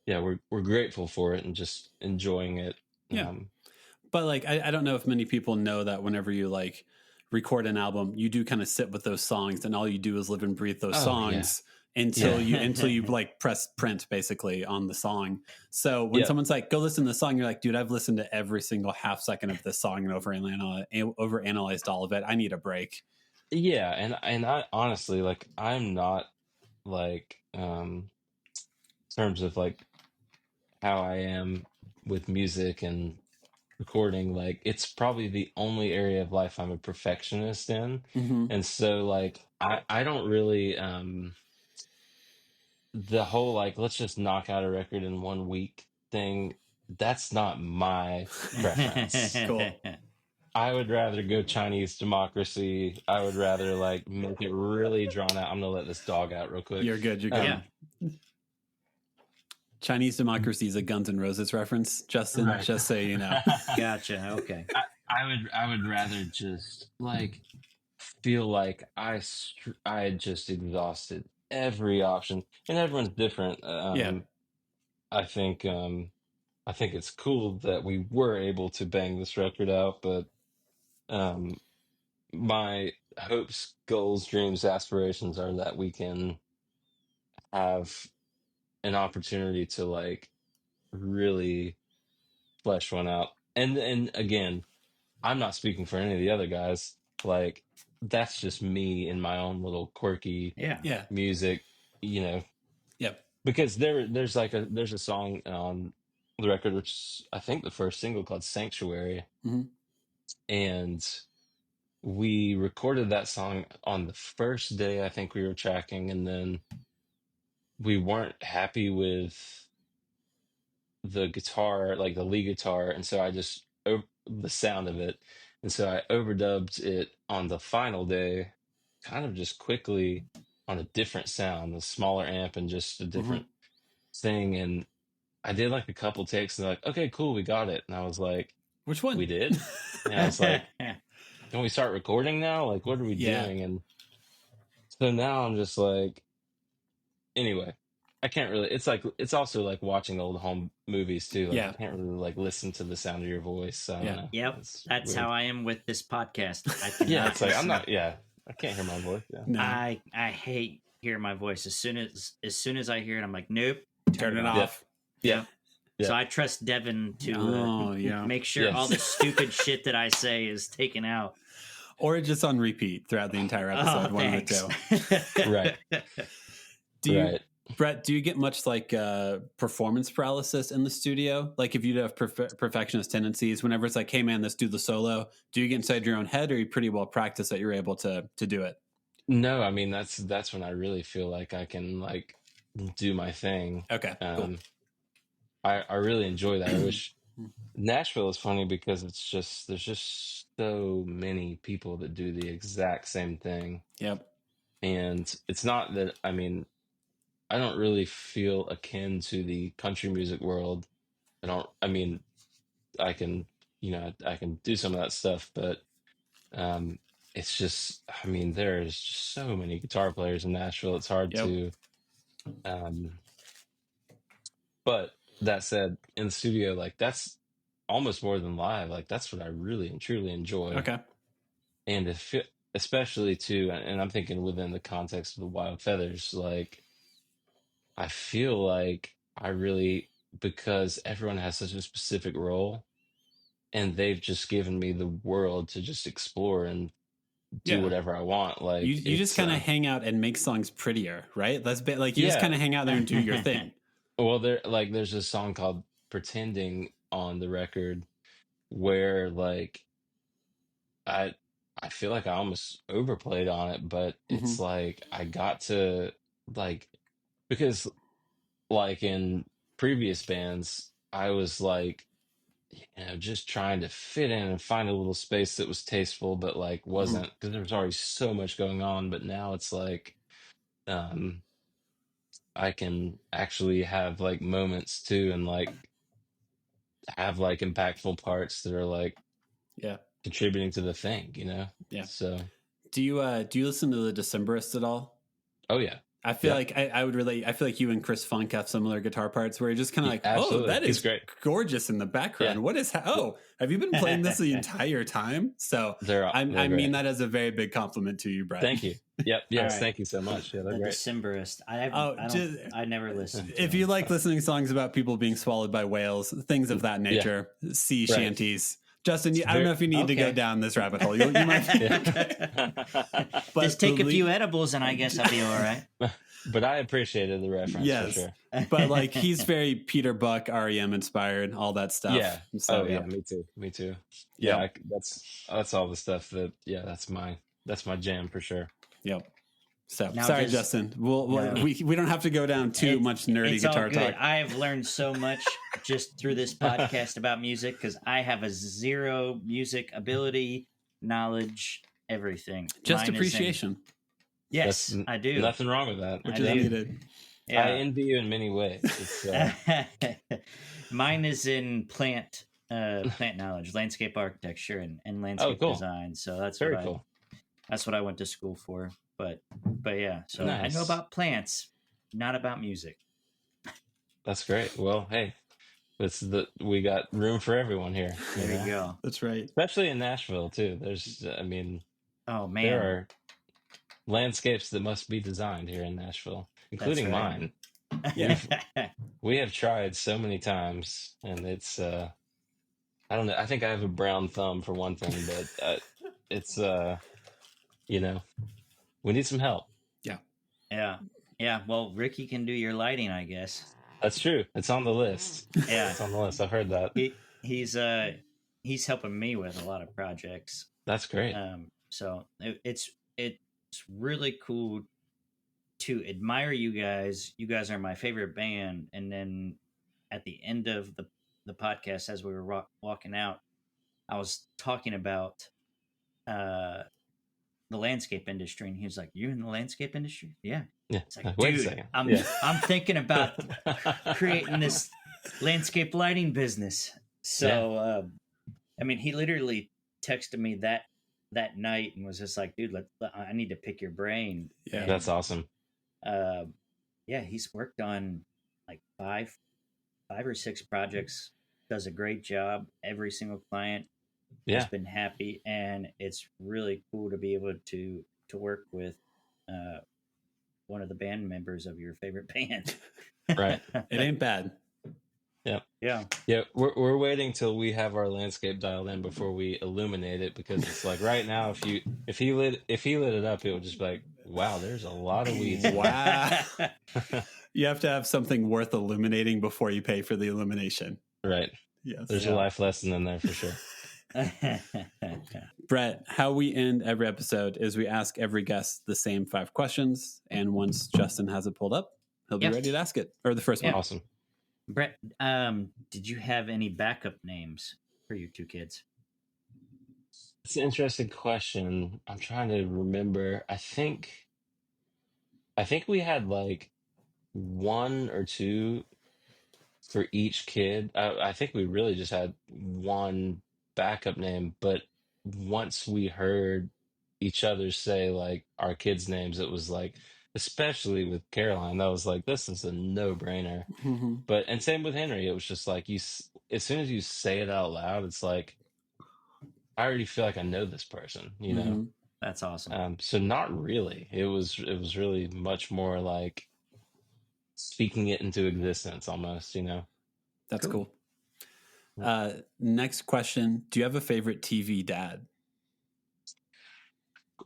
we're grateful for it and just enjoying it. Yeah. But like I don't know if many people know that whenever you like record an album, you do kind of sit with those songs, and all you do is live and breathe those songs until you like press print basically on the song. So when someone's like, go listen to the song, you're like, dude, I've listened to every single half second of this song and overanalyzed all of it. I need a break. Yeah, and I honestly, like, I'm not like in terms of like how I am with music and recording, like it's probably the only area of life I'm a perfectionist in. And so like I don't really the whole like let's just knock out a record in 1 week thing, that's not my preference. Cool. I would rather go Chinese democracy. I would rather like make it really drawn out. I'm gonna let this dog out real quick. You're good. You're good. Chinese democracy is a Guns N' Roses reference, Justin. Right. Just so you know. Gotcha. Okay. I would rather just like feel like I had just exhausted every option, and everyone's different. I think it's cool that we were able to bang this record out, but my hopes, goals, dreams, aspirations are that we can have an opportunity to like really flesh one out. And again, I'm not speaking for any of the other guys. Like that's just me in my own little quirky music, you know. Yep. Because there's a song on the record, which is, I think, the first single, called Sanctuary. And we recorded that song on the first day I think we were tracking, and then we weren't happy with the guitar, like the lead guitar, and so I just the sound of it, and so I overdubbed it on the final day, kind of just quickly on a different sound, a smaller amp, and just a different thing. And I did like a couple takes, and they're like, "Okay, cool, we got it." And I was like, "Which one?" We did. And I was like, "Can we start recording now? Like, what are we doing?" And so now I'm just like, anyway. I can't really. It's also like watching old home movies too. Like I can't really like listen to the sound of your voice. I don't know. Yep, that's weird. How I am with this podcast. It's like I'm not. Yeah, I can't hear my voice. Yeah. No. I hate hearing my voice. As soon as I hear it, I'm like, nope, turn it off. Yeah. So I trust Devin to make sure all the stupid shit that I say is taken out, or just on repeat throughout the entire episode. One of the two. Right. Brett, do you get much like performance paralysis in the studio? Like if you have perfectionist tendencies, whenever it's like, hey man, let's do the solo, do you get inside your own head, or are you pretty well practiced that you're able to do it? No, I mean, that's when I really feel like I can like do my thing. Okay. Cool. I really enjoy that. I wish Nashville is funny because there's just so many people that do the exact same thing. Yep. And it's not that, I mean, I don't really feel akin to the country music world. I mean, I can do some of that stuff, but it's just, I mean, there's just so many guitar players in Nashville. It's hard to, but that said, in the studio, like that's almost more than live. Like that's what I really and truly enjoy. Okay. And especially too, and I'm thinking within the context of the Wild Feathers, like I feel like I really, because everyone has such a specific role, and they've just given me the world to just explore and do Yeah. whatever I want. You Like just it's kind of hang out and make songs prettier, right? That's like you just yeah. kind of hang out there and do your thing. Well, there's a song called "Pretending" on the record where like I I feel like I almost overplayed on it, but Hmm. it's like I got to like because like in previous bands, I was like, just trying to fit in and find a little space that was tasteful, but like Hmm. wasn't because there was already so much going on. But now it's like, um, I can actually have like moments too, and like have like impactful parts that are like Yeah. contributing to the thing, you know? Yeah. So, Do you listen to the Decemberists at all? oh yeah, I feel yep, like I would relate. I feel like you and Chris Funk have similar guitar parts where you're just kind of yeah, like, oh, absolutely. that He's is great. gorgeous in the Yeah, background. What is? th- Oh, have you been playing this the entire time? So they're I mean great. that as a very big compliment to you, Brett. Thank you. Yep, All yes, right. thank you so much. Yeah, they're The great. Decemberist. Oh, I never listened to if you them. like listening to songs about people being swallowed by whales, things of that Yeah, nature, sea right. shanties. Justin, It's I don't know very if you need to go Okay. down this rabbit hole. You might be okay. yeah. But Just take a the few edibles and I guess I'll be all right. But I appreciated the reference for yes, sure. but like he's very Peter Buck, REM inspired, all that stuff. Yeah. So Oh yeah, me too. Me too. Yeah, yep, that's all the stuff that yeah, that's my jam for sure. yep. So Now sorry, does- Justin. No. We don't have to go down too It's- much nerdy it's all guitar good. talk. I have learned so much just through this podcast about music because I have a zero music ability, knowledge, everything. Just Mine is in- appreciation, Yes, That's I do. Nothing wrong with that. which I is do. needed. I Yeah. envy you in many ways. It's Mine is in plant knowledge, landscape architecture, and landscape cool. design. So that's very what cool. that's what I went to school for. But yeah, so I Nice. know about plants, not about music. That's great. Well, hey, we got room for everyone here. There you go. That's right. Especially in Nashville too. I mean, Oh man, there are landscapes that must be designed here in Nashville, including right. mine. Yeah. We have tried so many times, and it's I don't know. I think I have a brown thumb for one thing, but it's we need some help. yeah. Well, Ricky can do your lighting, I guess. That's true. It's on the list. Yeah, It's on the list. I've heard that. he's helping me with a lot of projects. That's great. So it's really cool to admire you guys. You guys are my favorite band, and then at the end of the podcast, as we were walking out, I was talking about the landscape industry, and he was like, "You in the landscape industry?" Yeah. Yeah. It's like, Wait a dude, second. I'm Yeah. I'm thinking about creating this landscape lighting business. So, I mean, he literally texted me that night and was just like, "Dude, I need to pick your brain." Yeah. That's awesome. Yeah, he's worked on like five or six projects. Does a great job. Every single client has Yeah. been happy, and it's really cool to be able to work with one of the band members of your favorite band. Right. It ain't bad. Yeah. Yeah. Yeah. We're waiting till we have our landscape dialed in before we illuminate it, because it's like right now, if he lit it up, it would just be like, wow, there's a lot of weeds. Wow. You have to have something worth illuminating before you pay for the illumination. Right. Yes. There's a life lesson in there for sure. Brett, how we end every episode is we ask every guest the same 5 questions, and once Justin has it pulled up, he'll be Yep. ready to ask it. Or the first one. Awesome. Brett, did you have any backup names for your two kids? It's an interesting question. I'm trying to remember. I think we had like one or two for each kid. I think we really just had one backup name, but once we heard each other say like our kids' names, it was like, especially with Caroline, that was like, this is a no-brainer. Mhm. But and same with Henry, it was just like as soon as you say it out loud, it's like I already feel like I know this person, you know. Mm-hmm. That's awesome. So not really. It was really much more like speaking it into existence almost, you know. That's cool. Mm. Next question. Do you have a favorite TV dad?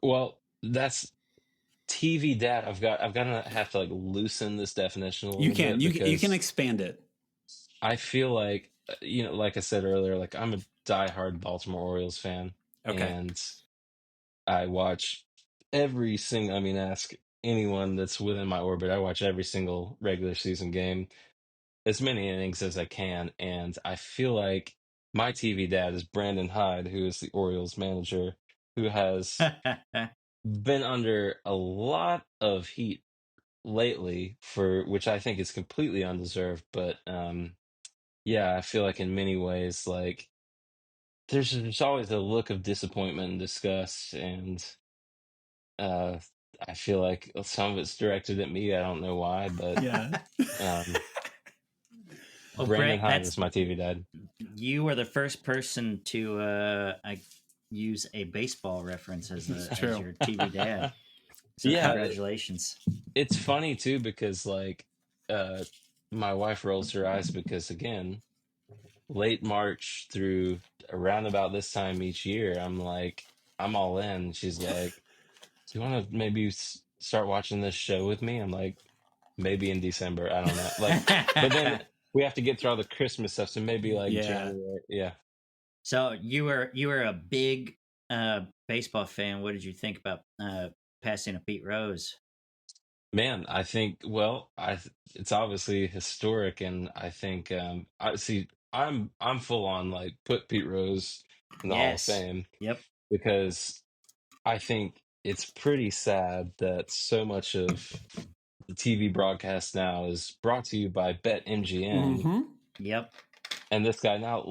Well, that's TV dad. I've got to have to like loosen this definition a You little can. bit You can because expand it. I feel like you know, like I said earlier, like I'm a diehard Baltimore Orioles fan, Okay. and I watch every single. I mean, ask anyone that's within my orbit. I watch every single regular season game, as many innings as I can, and I feel like my TV dad is Brandon Hyde, who is the Orioles manager, who has been under a lot of heat lately for which I think is completely undeserved, but yeah, I feel like in many ways like there's always a look of disappointment and disgust, and uh I feel like some of it's directed at me. I don't know why, but Yeah. um Well, Brandon Brett, Hyde is my TV dad. you were the first person to use a baseball reference as true. your TV dad. So Yeah, congratulations. it's funny too because like uh my wife rolls her eyes because again, late March through around about this time each year, I'm like, I'm all in. She's like, do you want to maybe start watching this show with me? I'm like, maybe in December. I don't know. Like, but then we have to get through all the Christmas stuff. So maybe like Yeah. January. Yeah. So you were a big baseball fan. What did you think about passing of Pete Rose? Man, I think, well, it's obviously historic. And I think, I see, I'm full on like put Pete Rose in the Hall of Yes. Fame Yep. because I think it's pretty sad that so much of the TV broadcast now is brought to you by BetMGM. Mm-hmm. Yep. And this guy, now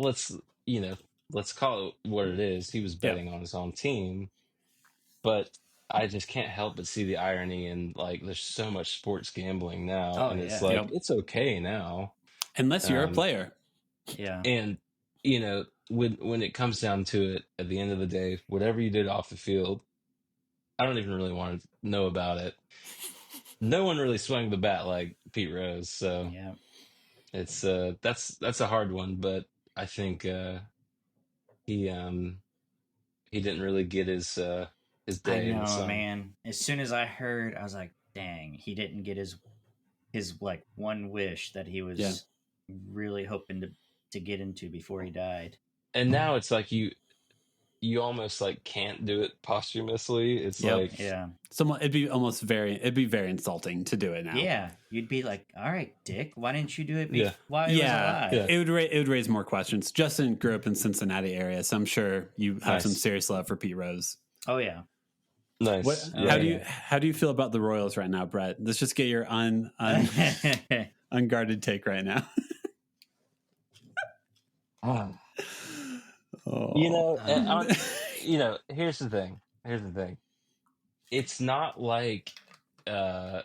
you know, let's call it what it is. He was Yeah. betting on his own team, but I just can't help but see the irony in like there's so much sports gambling now, Oh and it's yeah. like Yep. it's okay now. Unless you're a Um, player. Yeah. and you know, when it comes down to it, at the end of the day, whatever you did off the field, I don't even really want to know about it. No one really swung the bat like Pete Rose, so Yeah. it's that's a hard one, but I think he he didn't really get his I day in the know, sun. man. As soon as I heard, I was like, dang, he didn't get his like one wish that he was really hoping to get into before he died. And now it's like you almost like can't do it posthumously. It's Yep. like Yeah. It'd be very insulting to do it now. Yeah. You'd be like, all right, Dick, why didn't you do it Yeah. while he was alive? Yeah. It would raise more questions. Justin grew up in Cincinnati area, so I'm sure you have Nice. some serious love for Pete Rose. Oh yeah. nice. What, how do you feel about the Royals right now, Brett? Let's just get your unguarded take right now. Oh. You know, you know, here's the thing. It's not like I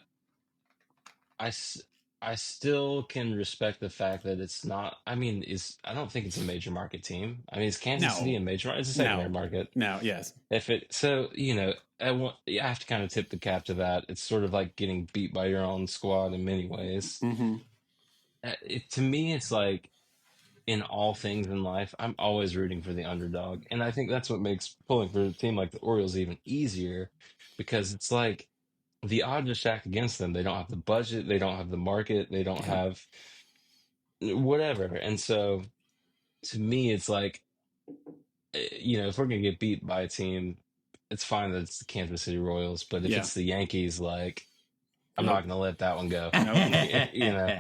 I still can respect the fact that it's not. I mean, I don't think it's a major market team. I mean, is Kansas City a major market? It's a secondary market. No, yes. If it so, you know, I have to kind of tip the cap to that. It's sort of like getting beat by your own squad in many ways. Mm-hmm. To me, it's like in all things in life, I'm always rooting for the underdog, and I think that's what makes pulling for a team like the Orioles even easier, because it's like the odds are stacked against them. They don't have the budget, they don't have the market, they don't have whatever. And so to me, it's like, you know, if we're gonna get beat by a team, it's fine that it's the Kansas City Royals, but if it's the Yankees, like, I'm not gonna let that one go. You know,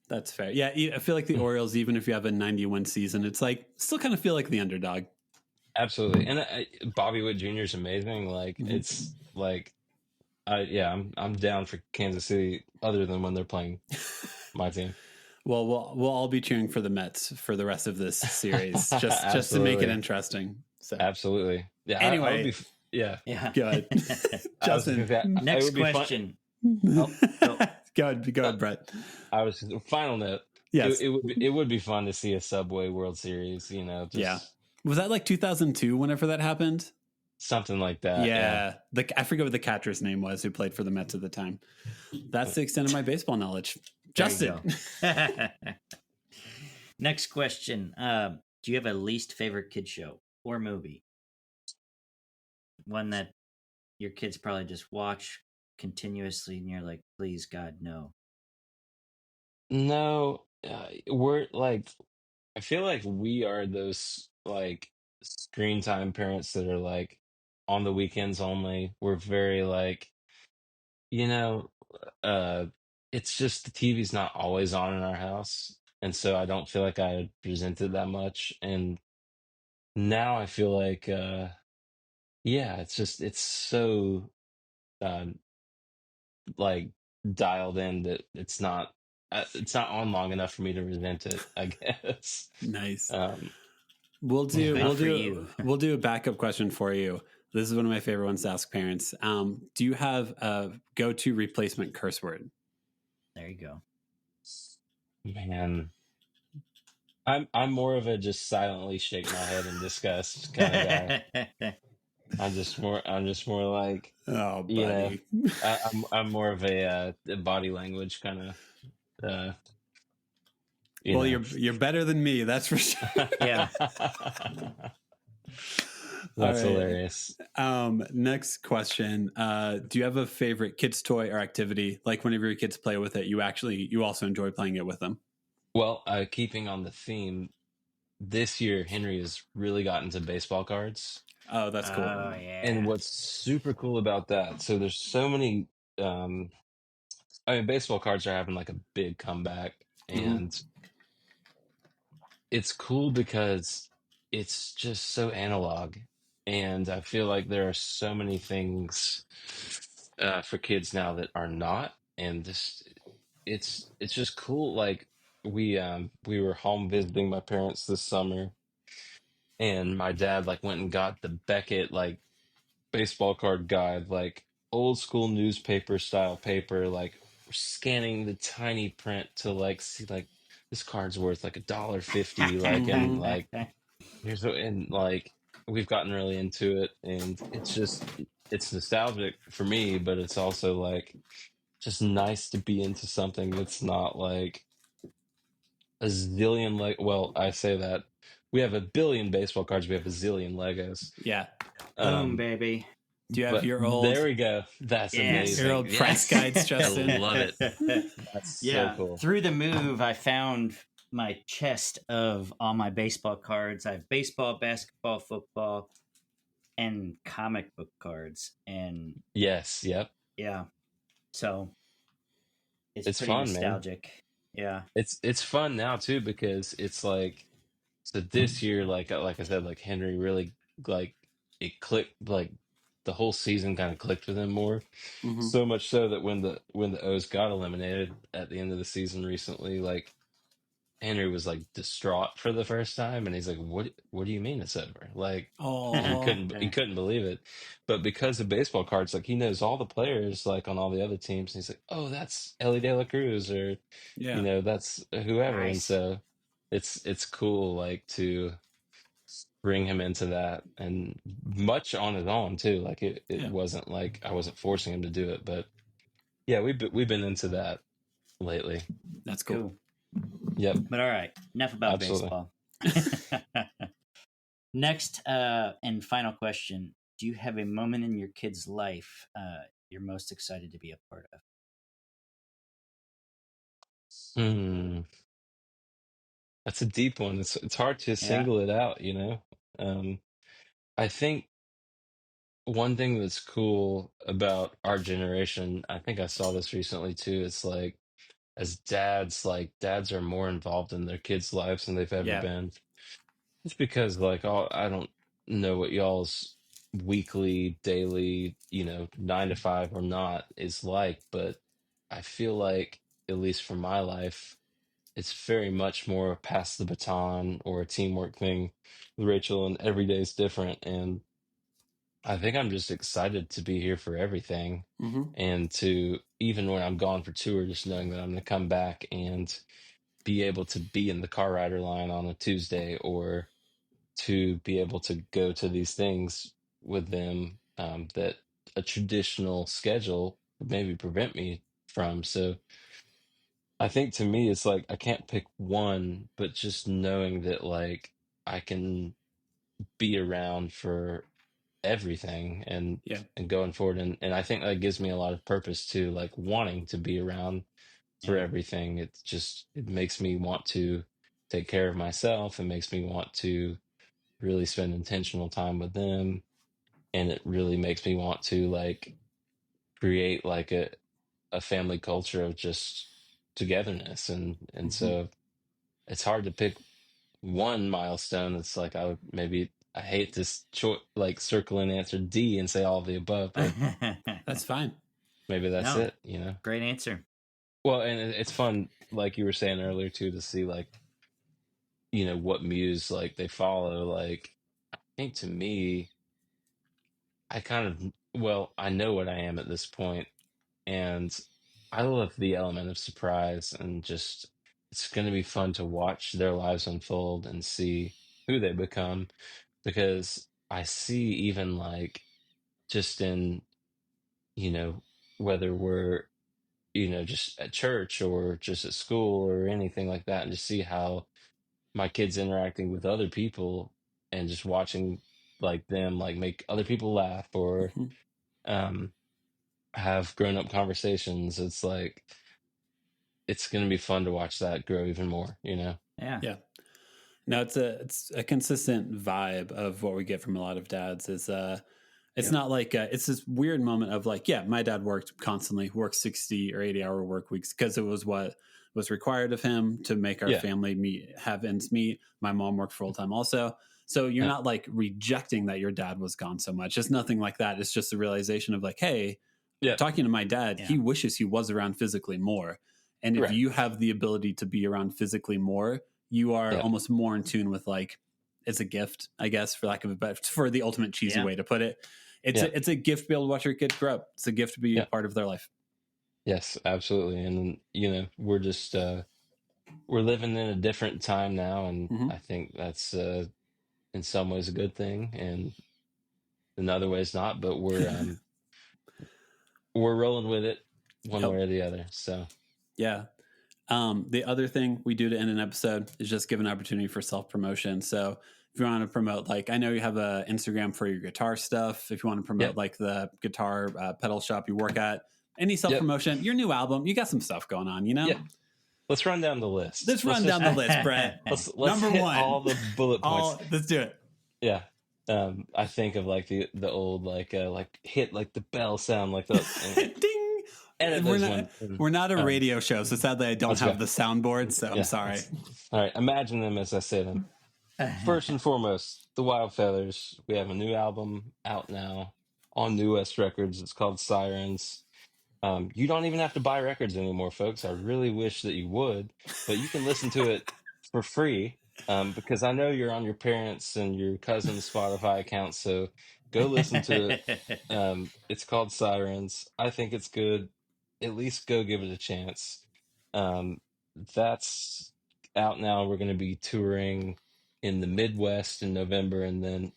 that's fair. Yeah, I feel like the Orioles, even if you have a 90-win season, it's like still kind of feel like the underdog. absolutely. And Bobby Witt Jr. is amazing. Like, it's like, I'm down for Kansas City, other than when they're playing my team. Well, we'll all be cheering for the Mets for the rest of this series, just to make it interesting. So absolutely, yeah. Anyway, Yeah. Go ahead, Justin. Next question. Go ahead, Brett. Final note. Yes, it would be fun to see a Subway World Series. You know, just Was that like 2002 whenever that happened? Something like that. Yeah. I forget what the catcher's name was who played for the Mets at the time. That's the extent of my baseball knowledge. Justin. Next question. Do you have a least favorite kid show or movie? One that your kids probably just watch continuously and you're like, please, God, no. No, we're like, I feel like we are those like screen time parents that are like on the weekends only. We're very like, you know, uh, it's just the TV's not always on in our house. And so I don't feel like I present it that much. And now I feel like, yeah, it's so, um, like dialed in that it's not on long enough for me to resent it, I guess. Nice. Um, We'll do you. we'll do a backup question for you. This is one of my favorite ones to ask parents. Do you have a go-to replacement curse word? There you go. Man, I'm more of a just silently shake my head in disgust kind of guy. I'm just more like, Oh, you know, buddy. I'm more of a body language kind of Well, you're better than me, that's for sure. Yeah. That's All right. hilarious. Next question. Do you have a favorite kids toy or activity? Like whenever your kids play with it, you also enjoy playing it with them? Well, keeping on the theme, this year Henry has really gotten to baseball cards. Oh, that's cool. Oh, yeah. And what's super cool about that, so there's so many I mean baseball cards are having like a big comeback, and it's cool because it's just so analog, and I feel like there are so many things for kids now that are not, and this it's just cool. Like we were home visiting my parents this summer, and my dad like went and got the Beckett like baseball card guide, like old school newspaper style paper, like scanning the tiny print to like see like this card's worth like $1.50, like, and like and like we've gotten really into it, and it's nostalgic for me, but it's also like just nice to be into something that's not like a zillion, like, well, I say that we have a billion baseball cards, we have a zillion Legos. Yeah. Boom, baby. Do you have But your old? there we go. That's Yes. amazing. Your old price guides, Justin? I love it. That's Yeah. so cool. Through the move, I found my chest of all my baseball cards. I have baseball, basketball, football, and comic book cards. And Yes, yep. yeah, so it's It's pretty fun, man. nostalgic. Yeah. It's fun now too because it's like, so this year, like I said, like Henry really like it clicked, like the whole season kind of clicked with him more. So much so that when the O's got eliminated at the end of the season recently, like Henry was like distraught for the first time, and he's like, what do you mean it's over?" Like Oh, he couldn't believe it. But because of baseball cards, like he knows all the players like on all the other teams, and he's like, "Oh, that's Ellie De La Cruz," or yeah. that's whoever. And Nice. so it's cool like to bring him into that, and much on his own too. Like it Yeah. wasn't like I wasn't forcing him to do it, but yeah, we've been into that lately. That's cool. Cool. Yep. But all right, enough about Absolutely. baseball. Next and final question. Do you have a moment in your kid's life you're most excited to be a part of? Hmm. That's a deep one. It's hard to Yeah. single it out, you know. I think one thing that's cool about our generation, I think I saw this recently too, it's like as dads, like dads are more involved in their kids' lives than they've ever Yeah. been. It's because like I don't know what y'all's weekly, daily, 9 to 5 or not is like, but I feel like, at least for my life, it's very much more pass the baton or a teamwork thing with Rachel, and every day is different. And I think I'm just excited to be here for everything, and to, even when I'm gone for tour, just knowing that I'm going to come back and be able to be in the car rider line on a Tuesday, or to be able to go to these things with them, that a traditional schedule would maybe prevent me from. So I think to me, it's like I can't pick one, but just knowing that like I can be around for everything Yeah. and going forward, and I think that gives me a lot of purpose too, like wanting to be around for Yeah. everything. It makes me want to take care of myself. It makes me want to really spend intentional time with them, and it really makes me want to like create like a family culture of just togetherness, and Mhm. so it's hard to pick one milestone. It's like I hate this like circle and answer D and say all of the above, but That's fine. maybe that's No, it, you know. great answer. Well, and it's fun, like you were saying earlier too, to see like, you know, what muse like they follow. Like I think to me, I kind of, well, I know what I am at this point, and I love the element of surprise, and just it's going to be fun to watch their lives unfold and see who they become, because I see even like just in, you know, whether we're, you know, just at church or just at school or anything like that, and just see how my kids interacting with other people, and just watching like them like make other people laugh, or Mhm. um have grown up conversations. It's like it's going to be fun to watch that grow even more, you know. Yeah. Yeah. No, it's a consistent vibe of what we get from a lot of dads is it's Yep. not like it's this weird moment of like, yeah, my dad worked constantly, worked 60 or 80-hour work weeks because it was what was required of him to make our Yeah, family have ends meet. My mom worked full time also. So you're yeah, not like rejecting that your dad was gone so much. It's nothing like that. It's just a realization of like, hey, yeah, talking to my dad, Yeah. he wishes he was around physically more. And if right, you have the ability to be around physically more, you are yeah, almost more in tune with like it's a gift, I guess, for lack of a better, for the ultimate cheesy Yeah. way to put it. It's yeah, it's a gift to be able to watch your kid grow up. It's a gift to be a yeah, part of their life. yes, absolutely. And you know, we're just we're living in a different time now, and Mm-hmm. I think that's in some ways a good thing, and in other ways not, but we're rolling with it one way Yep. or the other. So Yeah. The other thing we do to end an episode is just give an opportunity for self promotion. So if you want to promote, like, I know you have a Instagram for your guitar stuff. If you want to promote yep, like the guitar pedal shop you work at, any self yep, promotion, your new album, you got some stuff going on, you know? yeah. Let's run down the list. Let's run down the list, Brett. Let's Number hit one, all the bullet points. let's do it. Yeah. I think of like the old like hit like the bell sound like the Ding. edit We're those not, one. we're not a radio show, so sadly I don't Let's have go. the soundboard, so I'm Yeah. sorry. All right. Imagine them as I say them. First and foremost, the Wild Feathers. We have a new album out now on New West Records. It's called Sirens. You don't even have to buy records anymore, folks. I really wish that you would, but you can listen to it for free, because I know you're on your parents' and your cousin's Spotify account. So go listen to it. It's called Sirens. I think it's good. At least go give it a chance. Um, that's out now. We're going to be touring in the Midwest in November, and then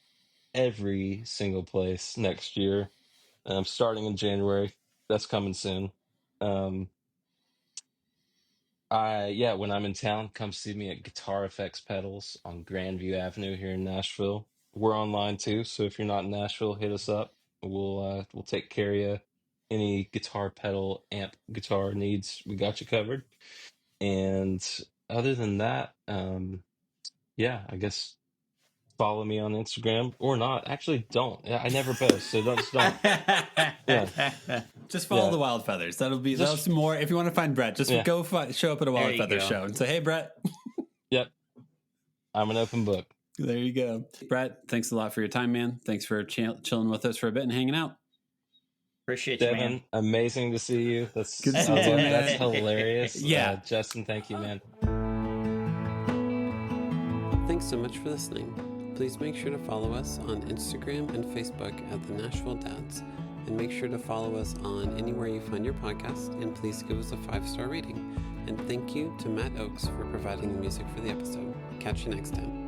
every single place next year, starting in January. That's coming soon. Um, yeah, when I'm in town, come see me at Guitar Effects Pedals on Grandview Avenue here in Nashville. We're online too, so if you're not in Nashville, hit us up. We'll take care of you. Any guitar pedal, amp, guitar needs, we got you covered. And other than that, yeah, I guess follow me on Instagram or not. Actually, don't. I never post, so don't. Yeah, Just follow yeah. the Wild Feathers. That's Just more. If you want to find Brett, just yeah, go show up at a There Wild you Feathers go. show and say, "Hey, Brett." yep. I'm an open book. There you go, Brett. Thanks a lot for your time, man. Thanks for chilling with us for a bit and hanging out. Appreciate you, man. Devin, amazing to see you. Good to see you too, man. That's hilarious. Yeah. Justin, thank you, man. Thanks so much for listening. Please make sure to follow us on Instagram and Facebook at the Nashville Dads, and make sure to follow us on anywhere you find your podcast, and please give us a 5-star rating. And thank you to Matt Oakes for providing the music for the episode. Catch you next time.